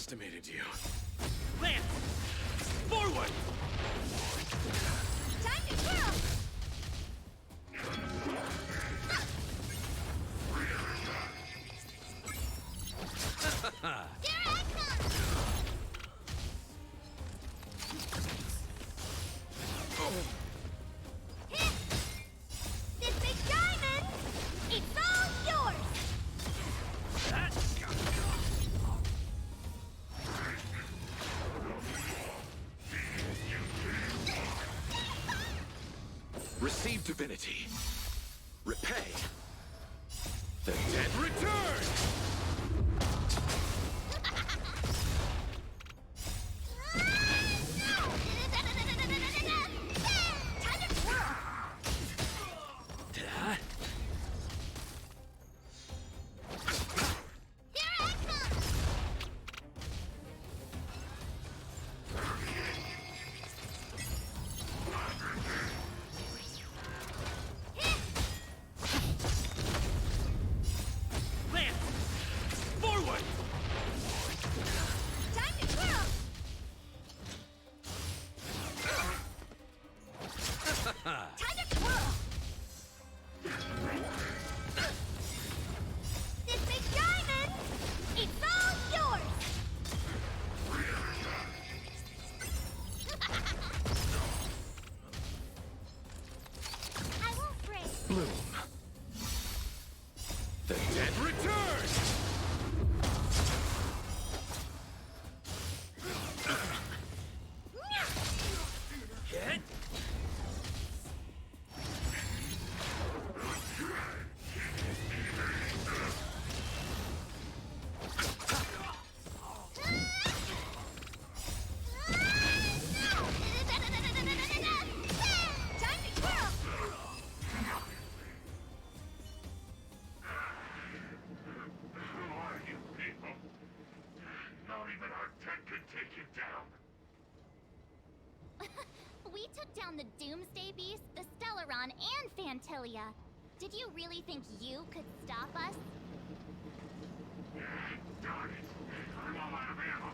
underestimated you. Lance! Forward! Time to twirl! Here I come! Hit! This big diamond! It's all yours! Receive divinity. Repay. The dead return! Time to twirl! Here I come! Lance! Forward! Time to twirl! Time to twirl! This big diamond! It's all yours! I won't break. Bloom. The dead return! Hit! Time to twirl! Who are you people? Not even our tech could take you down. We took down the Doomsday Beast, the Stellaron, and Fantilia. Did you really think you could stop us? Darn it. I'm all out of ammo.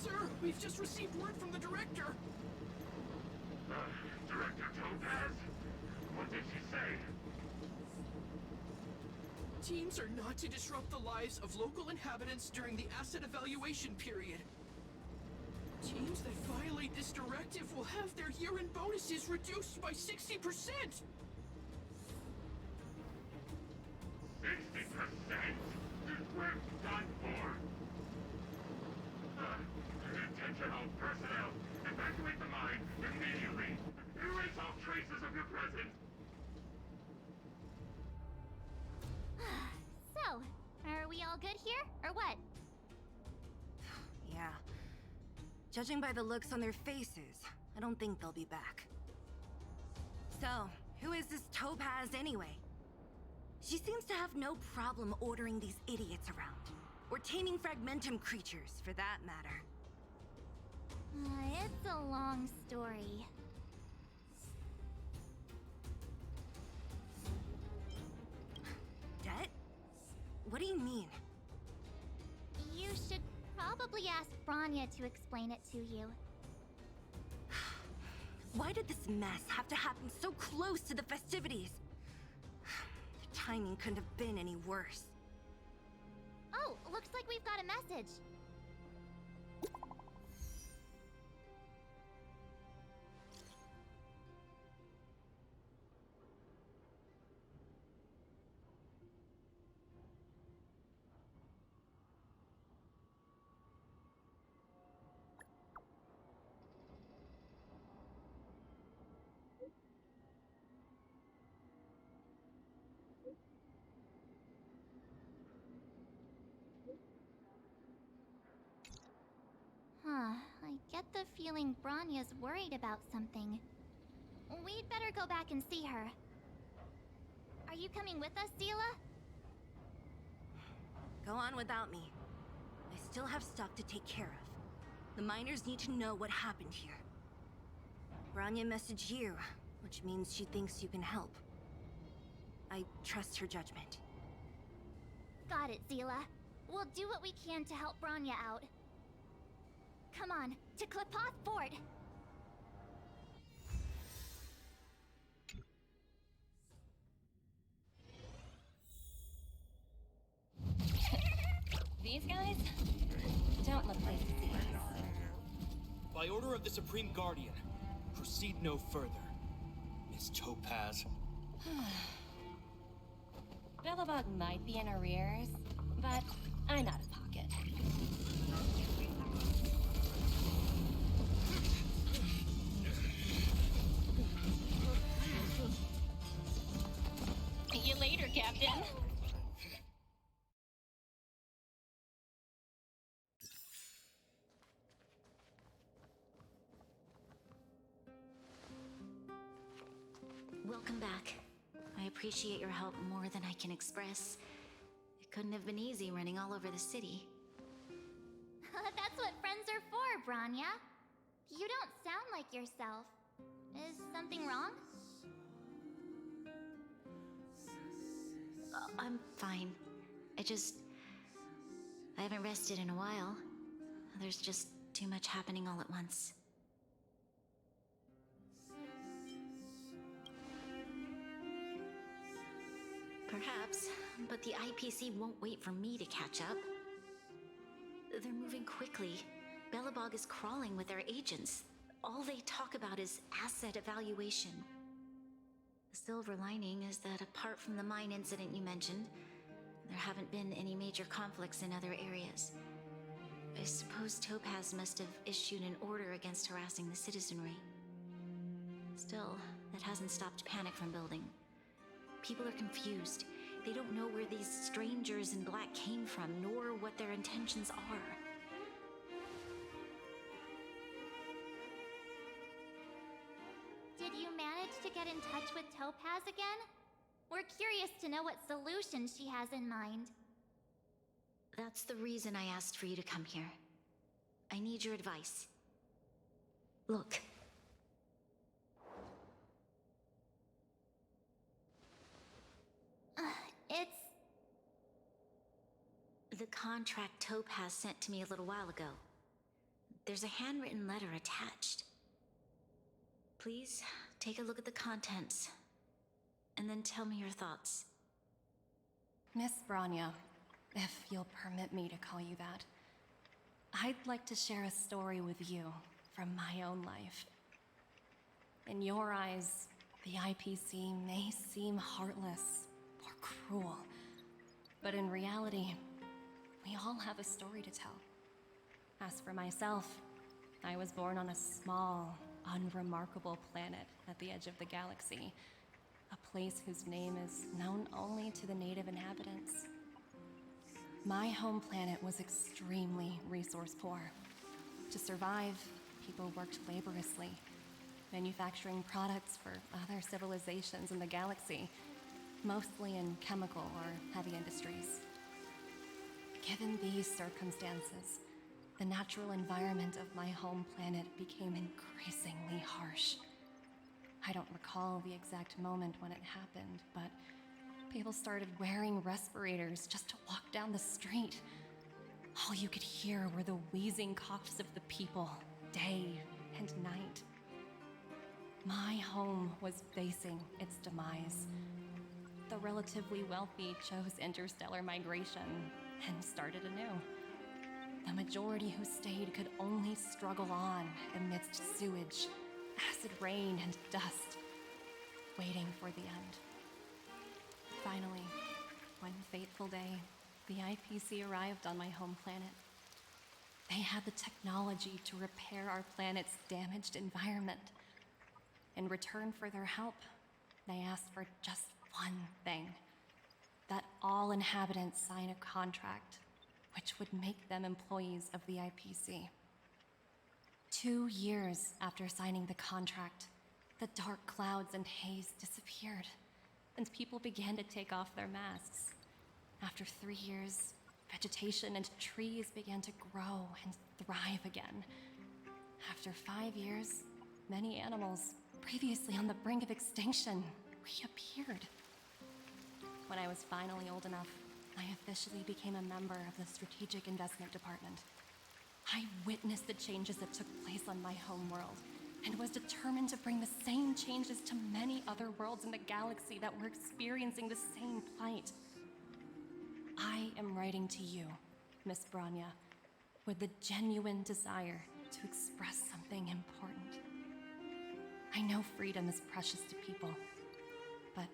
Sir, we've just received word from the director. Director Topaz? What did she say? Teams are not to disrupt the lives of local inhabitants during the asset evaluation period. Teams that violate this directive will have their year-end bonuses reduced by 60%! 60%? We're done for. Attention all personnel. Evacuate the mine immediately. Erase all traces of your presence. So, are we all good here, or what? Yeah. Judging by the looks on their faces, I don't think they'll be back. So, who is this Topaz anyway? She seems to have no problem ordering these idiots around. Or taming fragmentum creatures, for that matter. It's a long story. Det? What do you mean? You should probably ask Branya to explain it to you. Why did this mess have to happen so close to the festivities? The timing couldn't have been any worse. Oh, looks like we've got a message. I get the feeling Branya's worried about something. We'd better go back and see her. Are you coming with us, Zila? Go on without me. I still have stuff to take care of. The miners need to know what happened here. Branya messaged you, which means she thinks you can help. I trust her judgment. Got it, Zila. We'll do what we can to help Bronya out. Come on, to Klipoth Fort! These guys don't look like thieves. By order of the Supreme Guardian, proceed no further. Miss Topaz. Bellabog might be in arrears, but I'm out of pocket. See you later, Captain. Welcome back. I appreciate your help more than I can express. It couldn't have been easy running all over the city. That's what friends are for, Bronya. You don't sound like yourself. Is something wrong? I'm fine. I haven't rested in a while. There's just too much happening all at once. Perhaps, but the IPC won't wait for me to catch up. They're moving quickly. Bellabog is crawling with their agents. All they talk about is asset evaluation. The silver lining is that apart from the mine incident you mentioned, there haven't been any major conflicts in other areas. I suppose Topaz must have issued an order against harassing the citizenry. Still, that hasn't stopped panic from building. People are confused. They don't know where these strangers in black came from, nor what their intentions are. Did you manage to get in touch with Topaz again? We're curious to know what solution she has in mind. That's the reason I asked for you to come here. I need your advice. Look. It's... The contract Topaz sent to me a little while ago. There's a handwritten letter attached. Please, take a look at the contents, and then tell me your thoughts. Miss Bronya, if you'll permit me to call you that, I'd like to share a story with you from my own life. In your eyes, the IPC may seem heartless or cruel, but in reality, we all have a story to tell. As for myself, I was born on a small, unremarkable planet at the edge of the galaxy, a place whose name is known only to the native inhabitants. My home planet was extremely resource poor. To survive, people worked laboriously, manufacturing products for other civilizations in the galaxy, mostly in chemical or heavy industries. Given these circumstances, the natural environment of my home planet became increasingly harsh. I don't recall the exact moment when it happened, but people started wearing respirators just to walk down the street. All you could hear were the wheezing coughs of the people, day and night. My home was facing its demise. The relatively wealthy chose interstellar migration and started anew. The majority who stayed could only struggle on amidst sewage, acid rain, and dust, waiting for the end. Finally, one fateful day, the IPC arrived on my home planet. They had the technology to repair our planet's damaged environment. In return for their help, they asked for just one thing: that all inhabitants sign a contract which would make them employees of the IPC. 2 years after signing the contract, the dark clouds and haze disappeared, and people began to take off their masks. After 3 years, vegetation and trees began to grow and thrive again. After 5 years, many animals, previously on the brink of extinction, reappeared. When I was finally old enough, I officially became a member of the Strategic Investment Department. I witnessed the changes that took place on my homeworld, and was determined to bring the same changes to many other worlds in the galaxy that were experiencing the same plight. I am writing to you, Miss Branya, with the genuine desire to express something important. I know freedom is precious to people, but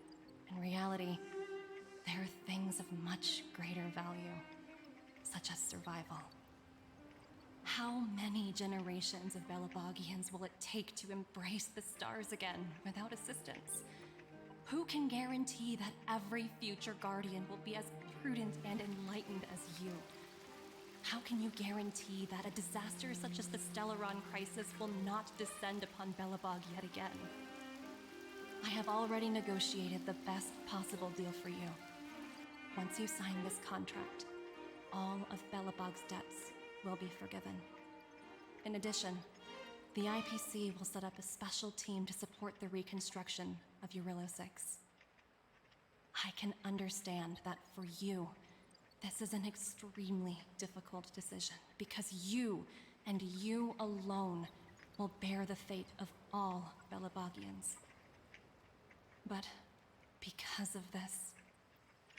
in reality, there are things of much greater value, such as survival. How many generations of Belabogians will it take to embrace the stars again without assistance? Who can guarantee that every future Guardian will be as prudent and enlightened as you? How can you guarantee that a disaster such as the Stellaron crisis will not descend upon Belobog yet again? I have already negotiated the best possible deal for you. Once you sign this contract, all of Belobog's debts will be forgiven. In addition, the IPC will set up a special team to support the reconstruction of Eurillo 6. I can understand that for you, this is an extremely difficult decision, because you, and you alone, will bear the fate of all Belabogians. But because of this,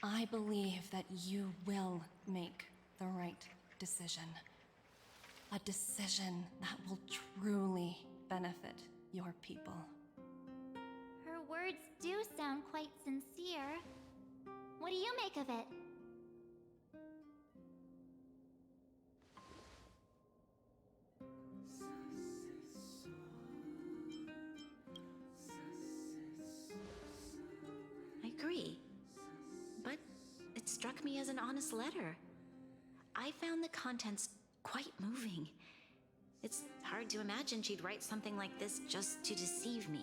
I believe that you will make the right decision. A decision that will truly benefit your people. Her words do sound quite sincere. What do you make of it? I agree. But it struck me as an honest letter. I found the contents quite moving. It's hard to imagine she'd write something like this just to deceive me.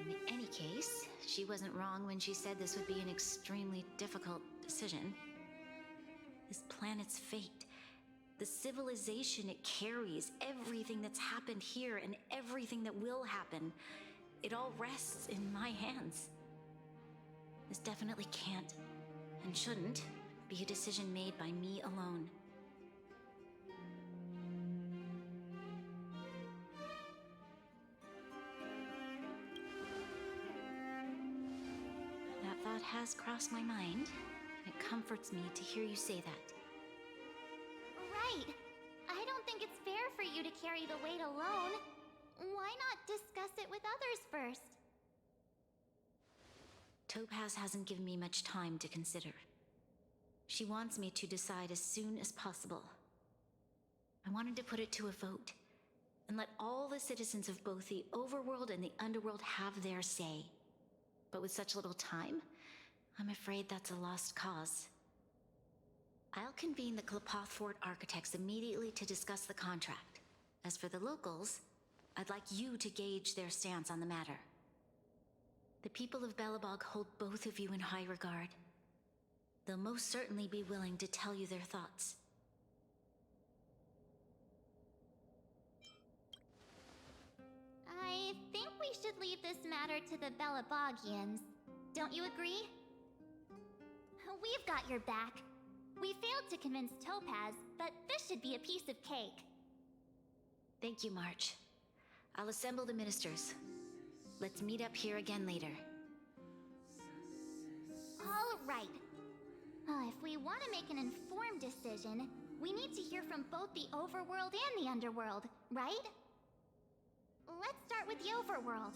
In any case, she wasn't wrong when she said this would be an extremely difficult decision. This planet's fate, the civilization it carries, everything that's happened here and everything that will happen, it all rests in my hands. This definitely can't, and shouldn't, be a decision made by me alone. That thought has crossed my mind, and it comforts me to hear you say that. Right. I don't think it's fair for you to carry the weight alone. Why not discuss it with others first? Topaz hasn't given me much time to consider. She wants me to decide as soon as possible. I wanted to put it to a vote, and let all the citizens of both the Overworld and the Underworld have their say. But with such little time, I'm afraid that's a lost cause. I'll convene the Klapothfort architects immediately to discuss the contract. As for the locals, I'd like you to gauge their stance on the matter. The people of Belobog hold both of you in high regard. They'll most certainly be willing to tell you their thoughts. I think we should leave this matter to the Belabogians. Don't you agree? We've got your back. We failed to convince Topaz, but this should be a piece of cake. Thank you, March. I'll assemble the ministers. Let's meet up here again later. All right. If we want to make an informed decision, we need to hear from both the Overworld and the Underworld, right? Let's start with the Overworld.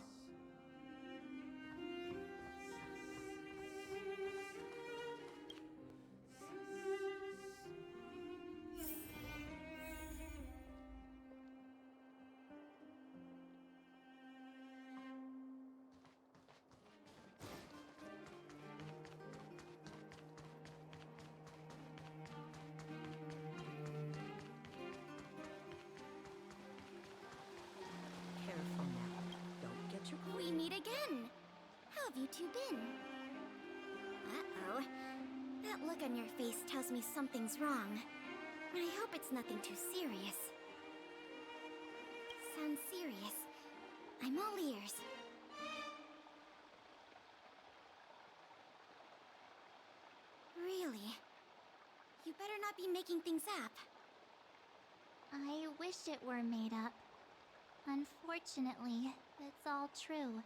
Careful now. Don't get your... We meet again. How have you two been? Uh-oh. That look on your face tells me something's wrong. I hope it's nothing too serious. Sounds serious. I'm all ears. not be making things up. I wish it were made up. Unfortunately, it's all true.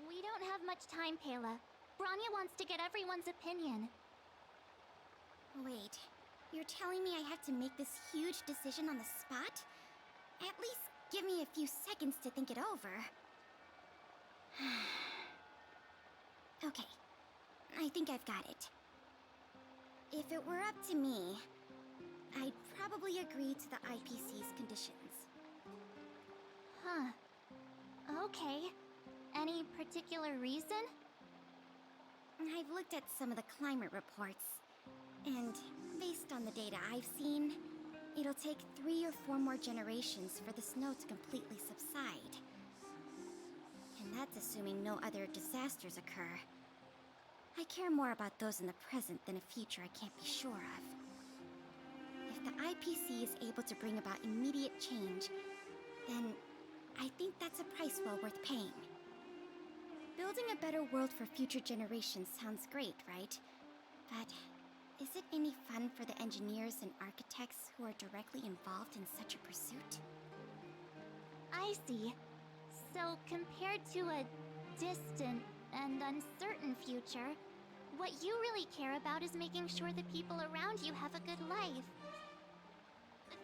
We don't have much time, Pela. Branya wants to get everyone's opinion. Wait, you're telling me I have to make this huge decision on the spot? At least give me a few seconds to think it over. Okay, I think I've got it. If it were up to me, I'd probably agree to the IPC's conditions. Huh. Okay. Any particular reason? I've looked at some of the climate reports, and based on the data I've seen, it'll take 3 or 4 more generations for the snow to completely subside. And that's assuming no other disasters occur. I care more about those in the present than a future I can't be sure of. If the IPC is able to bring about immediate change, then I think that's a price well worth paying. Building a better world for future generations sounds great, right? But is it any fun for the engineers and architects who are directly involved in such a pursuit? I see. So, compared to a distant and uncertain future, what you really care about is making sure the people around you have a good life.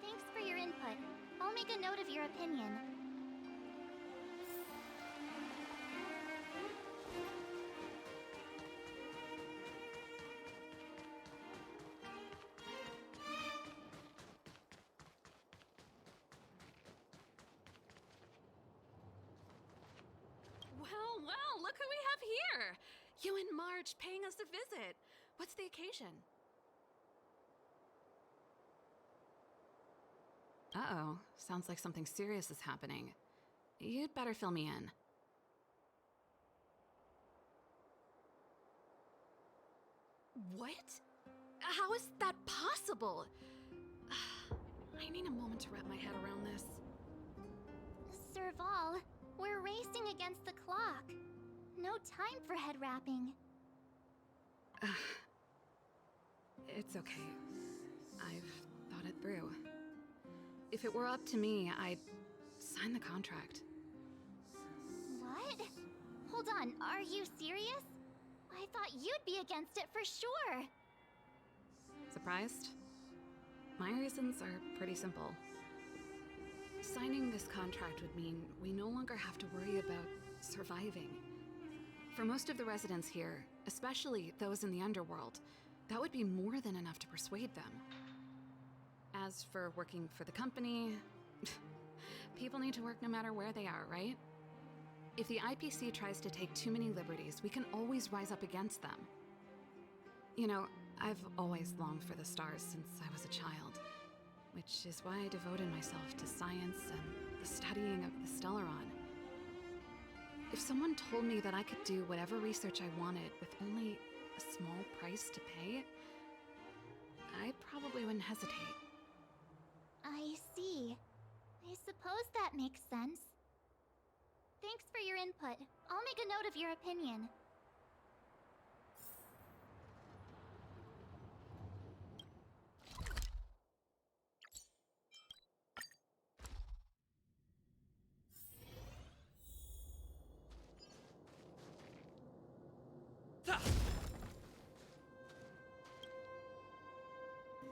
Thanks for your input. I'll make a note of your opinion. Well, look who we have here! You and March paying us a visit. What's the occasion? Uh-oh, sounds like something serious is happening. You'd better fill me in. What? How is that possible? I need a moment to wrap my head around this. Serval, we're racing against the clock. No time for head wrapping. It's okay. I've thought it through. If it were up to me, I'd sign the contract. What? Hold on, are you serious? I thought you'd be against it for sure. Surprised? My reasons are pretty simple. Signing this contract would mean we no longer have to worry about surviving. For most of the residents here, especially those in the underworld, that would be more than enough to persuade them. As for working for the company, people need to work no matter where they are, right? If the IPC tries to take too many liberties, we can always rise up against them. You know, I've always longed for the stars since I was a child, which is why I devoted myself to science and the studying of the Stellaron. If someone told me that I could do whatever research I wanted with only a small price to pay, I probably wouldn't hesitate. I see. I suppose that makes sense. Thanks for your input. I'll make a note of your opinion.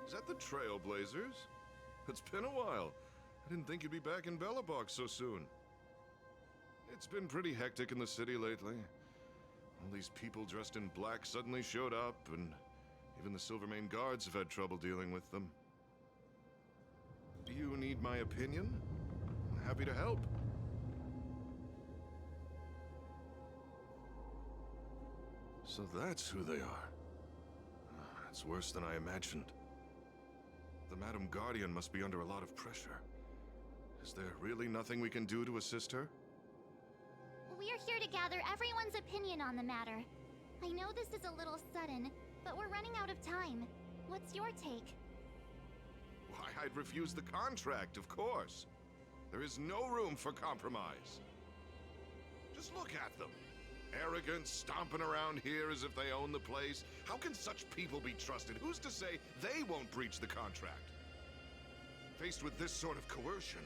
Is that the Trailblazers? It's been a while. I didn't think you'd be back in Belobog so soon. It's been pretty hectic in the city lately. All these people dressed in black suddenly showed up, and even the Silvermane guards have had trouble dealing with them. Do you need my opinion? I'm happy to help. So that's who they are. It's worse than I imagined. The Madam Guardian must be under a lot of pressure. Is there really nothing we can do to assist her? We're here to gather everyone's opinion on the matter. I know this is a little sudden, but we're running out of time. What's your take? Why, I'd refuse the contract, of course. There is no room for compromise. Just look at them. Arrogant, stomping around here as if they own the place. How can such people be trusted? Who's to say they won't breach the contract? Faced with this sort of coercion,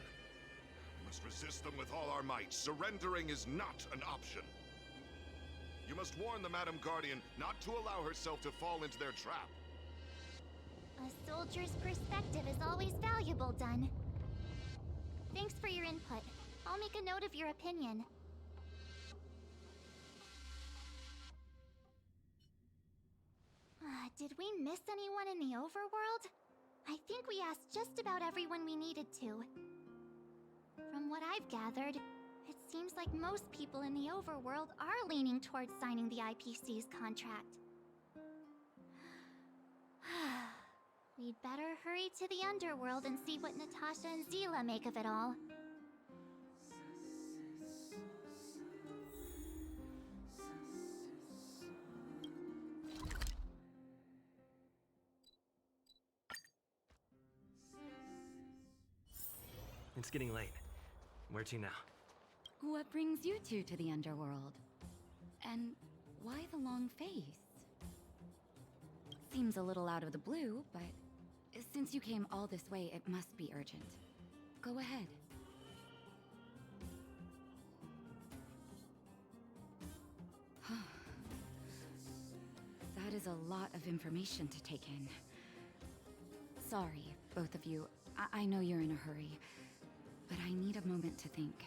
we must resist them with all our might. Surrendering is not an option. You must warn the Madam Guardian not to allow herself to fall into their trap. A soldier's perspective is always valuable, Dun. Thanks for your input. I'll make a note of your opinion. Did we miss anyone in the overworld? I think we asked just about everyone we needed to. From what I've gathered, it seems like most people in the overworld are leaning towards signing the IPC's contract. We'd better hurry to the underworld and see what Natasha and Zila make of it all. It's getting late. Where to now? What brings you two to the underworld? And why the long face? Seems a little out of the blue, but since you came all this way, it must be urgent. Go ahead. That is a lot of information to take in. Sorry, both of you. I know you're in a hurry, but I need a moment to think.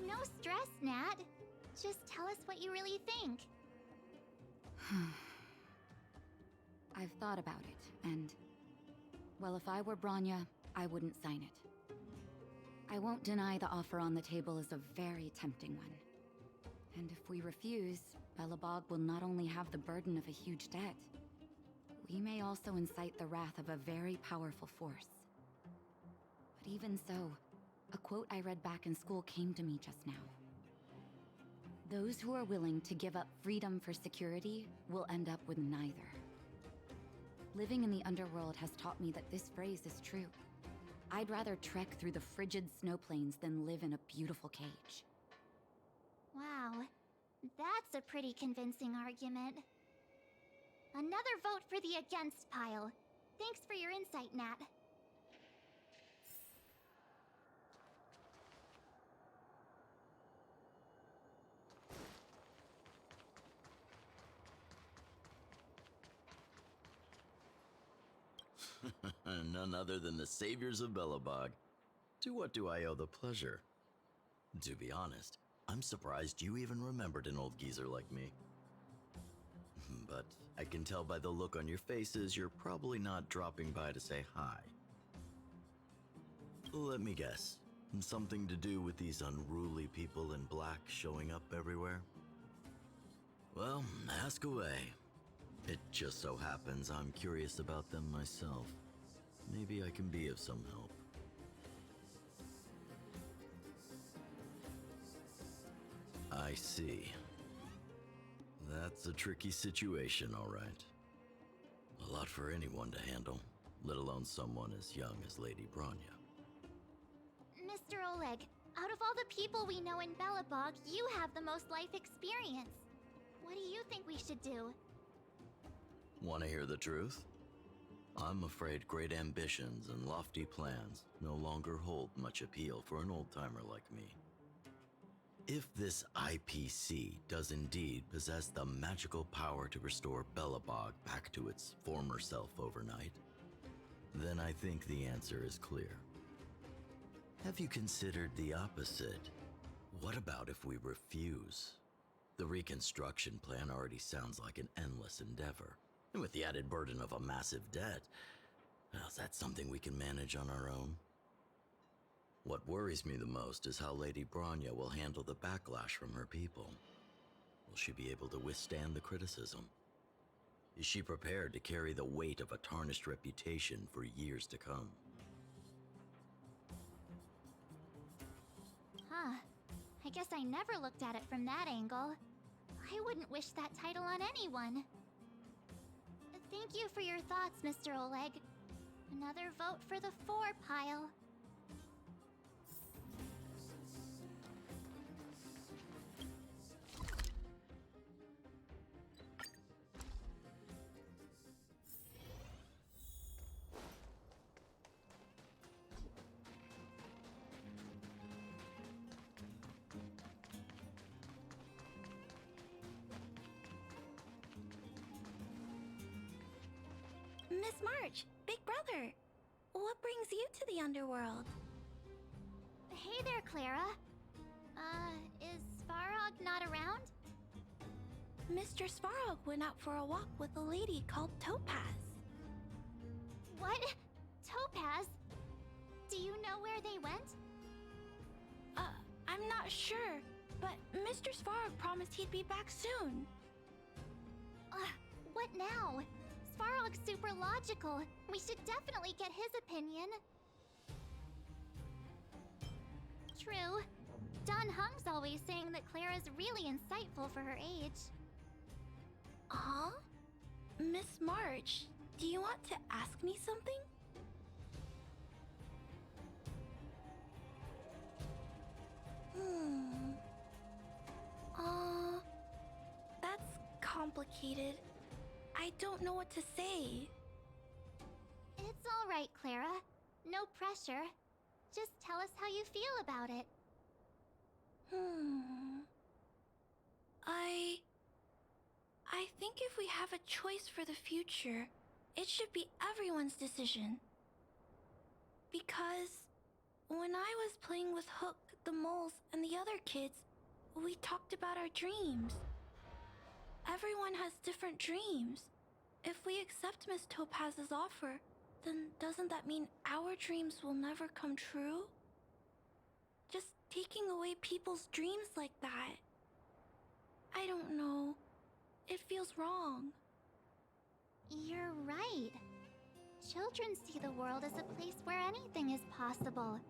No stress, Nat. Just tell us what you really think. I've thought about it, and... well, if I were Bronya, I wouldn't sign it. I won't deny the offer on the table is a very tempting one. And if we refuse, Belobog will not only have the burden of a huge debt, we may also incite the wrath of a very powerful force. But even so, a quote I read back in school came to me just now. Those who are willing to give up freedom for security will end up with neither. Living in the underworld has taught me that this phrase is true. I'd rather trek through the frigid snow plains than live in a beautiful cage. Wow, that's a pretty convincing argument. Another vote for the against pile. Thanks for your insight, Nat. None other than the saviors of Belobog. To what do I owe the pleasure? To be honest, I'm surprised you even remembered an old geezer like me. But I can tell by the look on your faces you're probably not dropping by to say hi. Let me guess. Something to do with these unruly people in black showing up everywhere? Well, ask away. It just so happens I'm curious about them myself. Maybe I can be of some help. I see. That's a tricky situation, all right. A lot for anyone to handle, let alone someone as young as Lady Bronya. Mr. Oleg, out of all the people we know in Belobog, you have the most life experience. What do you think we should do? Want to hear the truth? I'm afraid great ambitions and lofty plans no longer hold much appeal for an old-timer like me. If this IPC does indeed possess the magical power to restore Belobog back to its former self overnight, then I think the answer is clear. Have you considered the opposite? What about if we refuse? The reconstruction plan already sounds like an endless endeavor. And with the added burden of a massive debt, well, is that something we can manage on our own? What worries me the most is how Lady Bronya will handle the backlash from her people. Will she be able to withstand the criticism? Is she prepared to carry the weight of a tarnished reputation for years to come? Huh. I guess I never looked at it from that angle. I wouldn't wish that title on anyone. Thank you for your thoughts, Mr. Oleg. Another vote for the 4 pile. Miss March, Big Brother. What brings you to the underworld? Hey there, Clara. Is Svarog not around? Mr. Svarog went out for a walk with a lady called Topaz. What? Topaz? Do you know where they went? I'm not sure, but Mr. Svarog promised he'd be back soon. What now? Svarog's super logical. We should definitely get his opinion. True. Don Hung's always saying that Clara's really insightful for her age. Huh? Miss March, do you want to ask me something? That's complicated. I don't know what to say. It's all right, Clara. No pressure. Just tell us how you feel about it. I think if we have a choice for the future, it should be everyone's decision. Because when I was playing with Hook, the moles, and the other kids, we talked about our dreams. Everyone has different dreams. If we accept Miss Topaz's offer, then doesn't that mean our dreams will never come true? Just taking away people's dreams like that. I don't know. It feels wrong. You're right. Children see the world as a place where anything is possible.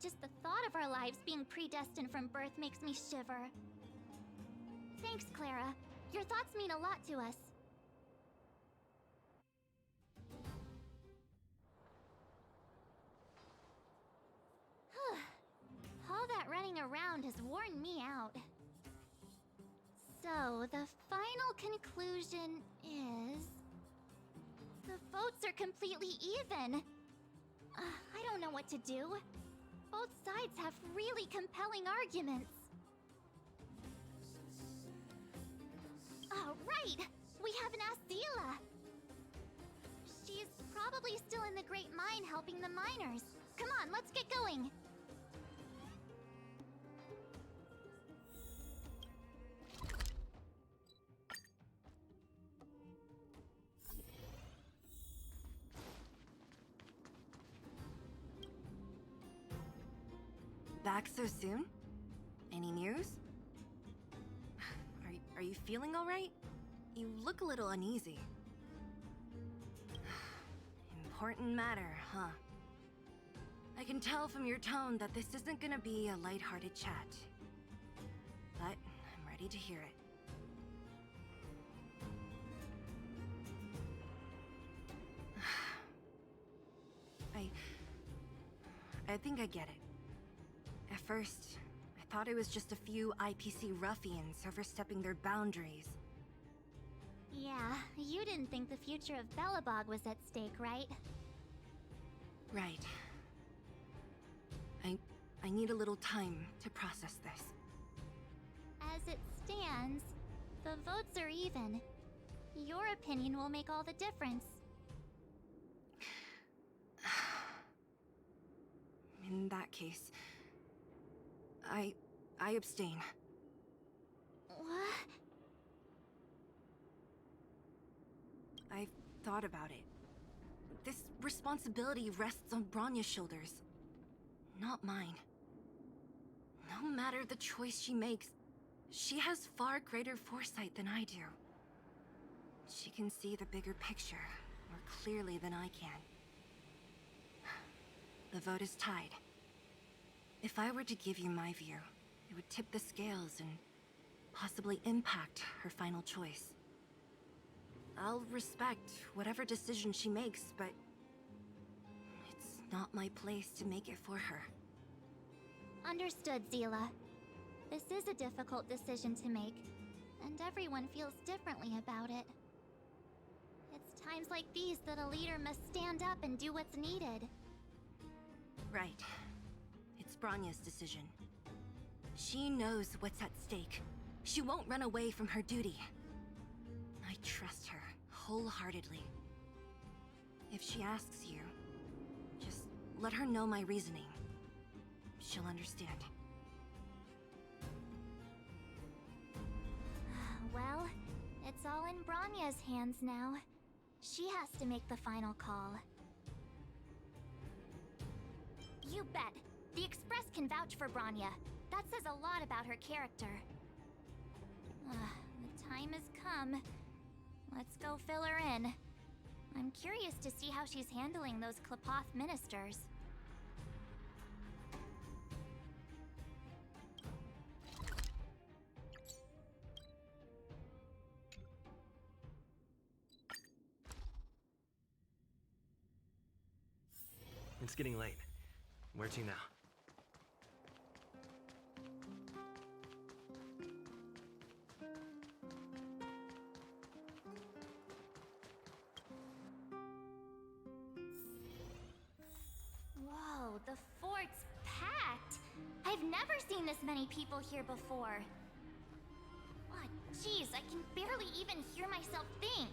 Just the thought of our lives being predestined from birth makes me shiver. Thanks, Clara. Your thoughts mean a lot to us. All that running around has worn me out. So, the final conclusion is... the votes are completely even. I don't know what to do. Both sides have really compelling arguments. Right! We haven't asked Zila. She's probably still in the Great Mine helping the miners. Come on, let's get going. Back so soon? Any news? Are you feeling all right? You look a little uneasy. Important matter, huh? I can tell from your tone that this isn't gonna be a lighthearted chat. But I'm ready to hear it. I think I get it. At first, I thought it was just a few IPC ruffians overstepping their boundaries. Yeah, you didn't think the future of Belobog was at stake, right? Right. I need a little time to process this. As it stands, the votes are even. Your opinion will make all the difference. In that case, I abstain. What? I've thought about it. This responsibility rests on Bronya's shoulders, not mine. No matter the choice she makes, she has far greater foresight than I do. She can see the bigger picture more clearly than I can. The vote is tied. If I were to give you my view, it would tip the scales and possibly impact her final choice. I'll respect whatever decision she makes, but it's not my place to make it for her. Understood, Zila. This is a difficult decision to make, and everyone feels differently about it. It's times like these that a leader must stand up and do what's needed. Right. It's Bronya's decision. She knows what's at stake. She won't run away from her duty. I trust her wholeheartedly. If she asks you, just let her know my reasoning. She'll understand. Well, it's all in Bronya's hands now. She has to make the final call. You bet. The Express can vouch for Bronya. That says a lot about her character. The time has come. Let's go fill her in. I'm curious to see how she's handling those Klapoth ministers. It's getting late. Where to now? Whoa, the fort's packed! I've never seen this many people here before. Oh, jeez, I can barely even hear myself think.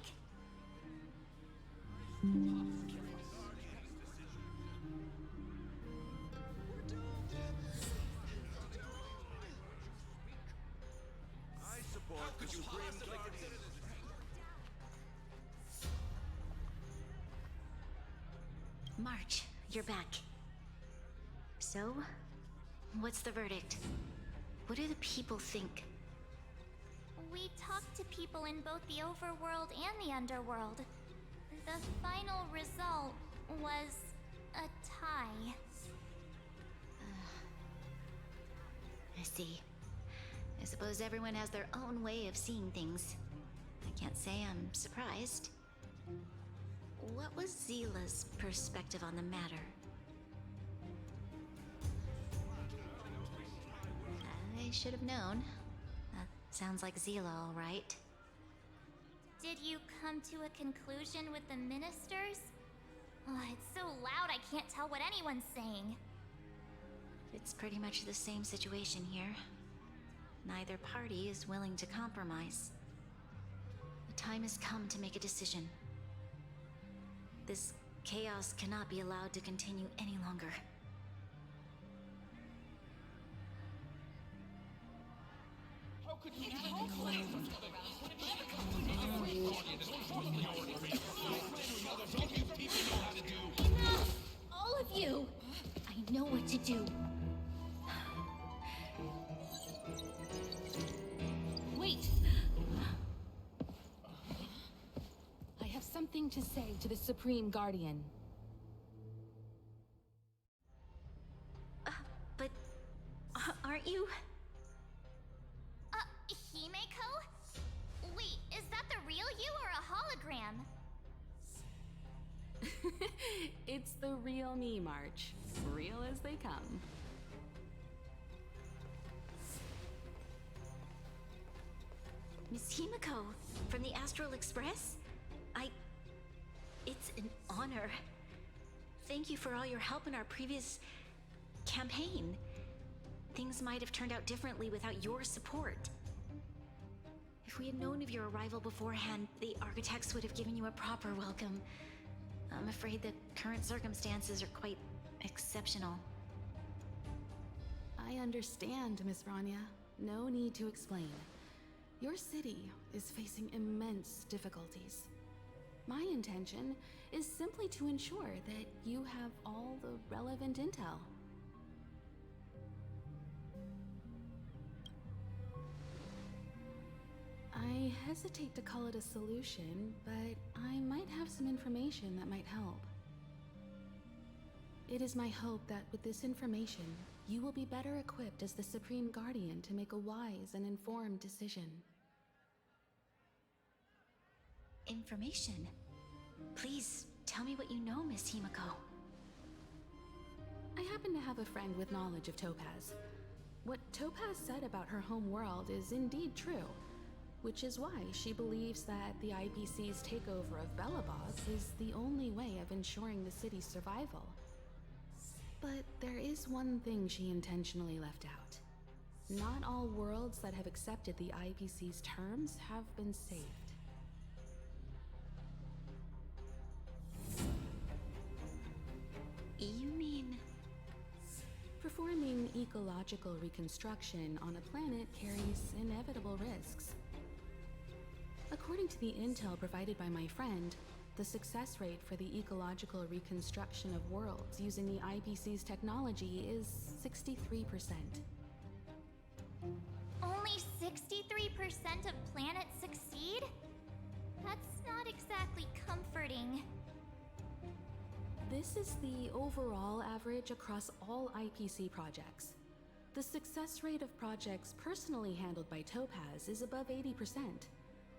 I support the Supreme Guardian. March, you're back. So, what's the verdict? What do the people think? We talked to people in both the overworld and the underworld. The final result was a tie. I see. I suppose everyone has their own way of seeing things. I can't say I'm surprised. What was Zila's perspective on the matter? I should have known. That sounds like Zila, all right. Did you come to a conclusion with the ministers? Oh, it's so loud I can't tell what anyone's saying. It's pretty much the same situation here. Neither party is willing to compromise. The time has come to make a decision. This chaos cannot be allowed to continue any longer. Enough! All of you! I know what to do. Wait! I have something to say to the Supreme Guardian. But aren't you? Himeko? Wait, is that the real you or a hologram? It's the real me, March. Real as they come. Miss Himeko, from the Astral Express? It's an honor. Thank you for all your help in our previous campaign. Things might have turned out differently without your support. If we had known of your arrival beforehand, the architects would have given you a proper welcome. I'm afraid the current circumstances are quite exceptional. I understand, Miss Bronya. No need to explain. Your city is facing immense difficulties. My intention is simply to ensure that you have all the relevant intel. I hesitate to call it a solution, but I might have some information that might help. It is my hope that with this information, you will be better equipped as the Supreme Guardian to make a wise and informed decision. Information? Please, tell me what you know, Miss Himeko. I happen to have a friend with knowledge of Topaz. What Topaz said about her home world is indeed true, which is why she believes that the IPC's takeover of Belobog is the only way of ensuring the city's survival. But there is one thing she intentionally left out. Not all worlds that have accepted the IPC's terms have been saved. Performing ecological reconstruction on a planet carries inevitable risks. According to the intel provided by my friend, the success rate for the ecological reconstruction of worlds using the IPC's technology is 63%. Only 63% of planets succeed? That's not exactly comforting. This is the overall average across all IPC projects. The success rate of projects personally handled by Topaz is above 80%.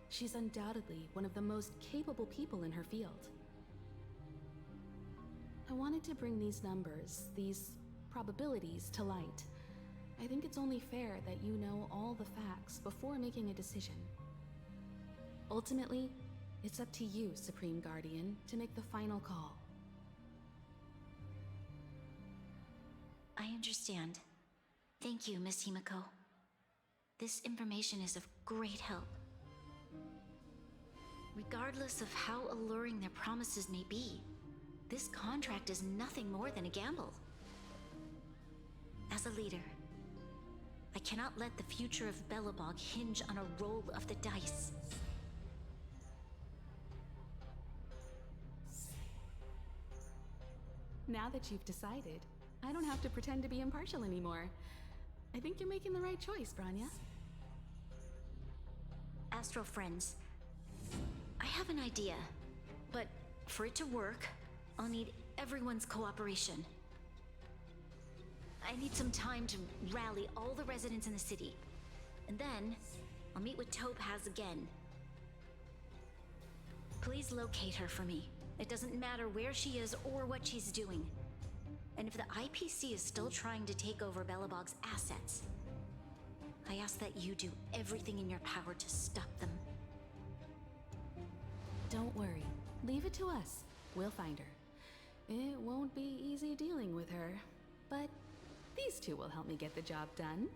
She's undoubtedly one of the most capable people in her field. I wanted to bring these numbers, these probabilities, to light. I think it's only fair that you know all the facts before making a decision. Ultimately, it's up to you, Supreme Guardian, to make the final call. I understand. Thank you, Miss Himiko. This information is of great help. Regardless of how alluring their promises may be, this contract is nothing more than a gamble. As a leader, I cannot let the future of Belobog hinge on a roll of the dice. Now that you've decided, I don't have to pretend to be impartial anymore. I think you're making the right choice, Branya. Astral friends, I have an idea, but for it to work, I'll need everyone's cooperation. I need some time to rally all the residents in the city, and then I'll meet with Topaz again. Please locate her for me. It doesn't matter where she is or what she's doing. And if the IPC is still trying to take over Belobog's assets, I ask that you do everything in your power to stop them. Don't worry. Leave it to us. We'll find her. It won't be easy dealing with her, but these two will help me get the job done.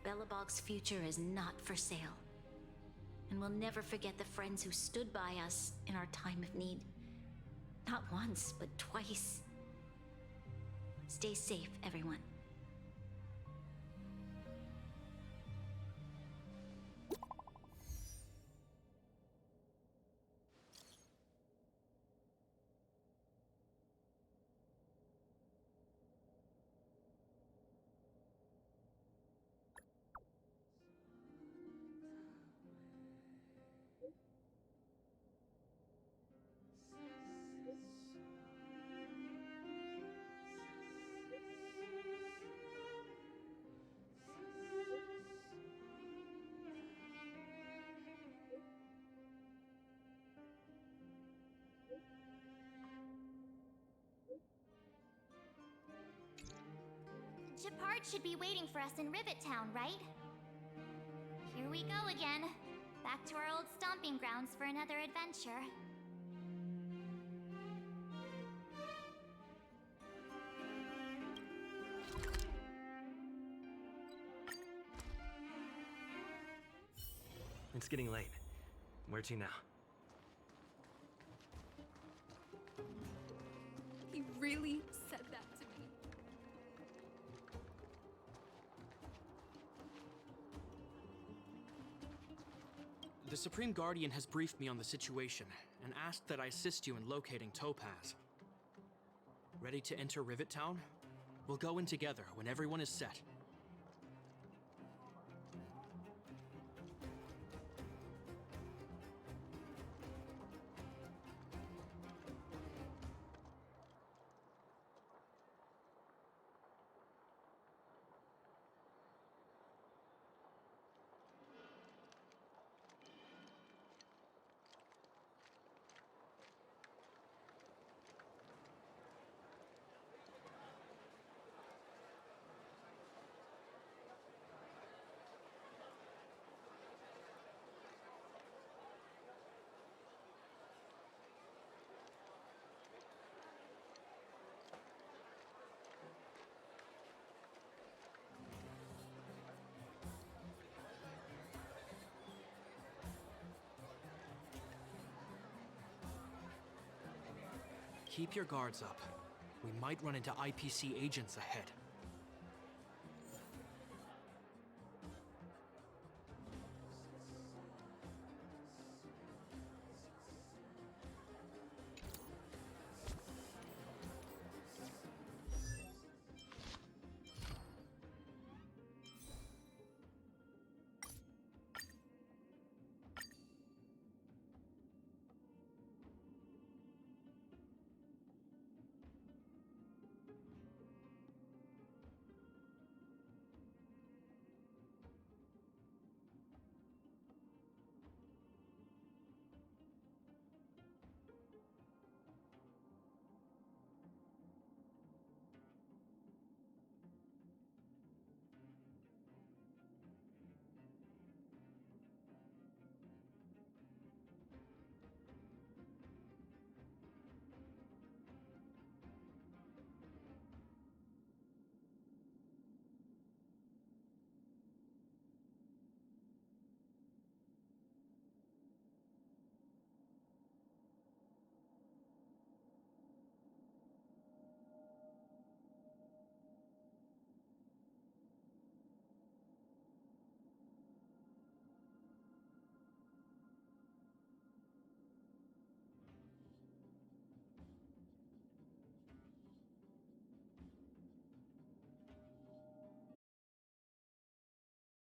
Belobog's future is not for sale. And we'll never forget the friends who stood by us in our time of need. Not once, but twice. Stay safe, everyone. Shepard should be waiting for us in Rivet Town, right? Here we go again. Back to our old stomping grounds for another adventure. It's getting late. Where to now? He really said that to me. The Supreme Guardian has briefed me on the situation and asked that I assist you in locating Topaz. Ready to enter Rivet Town? We'll go in together when everyone is set. Keep your guards up. We might run into IPC agents ahead.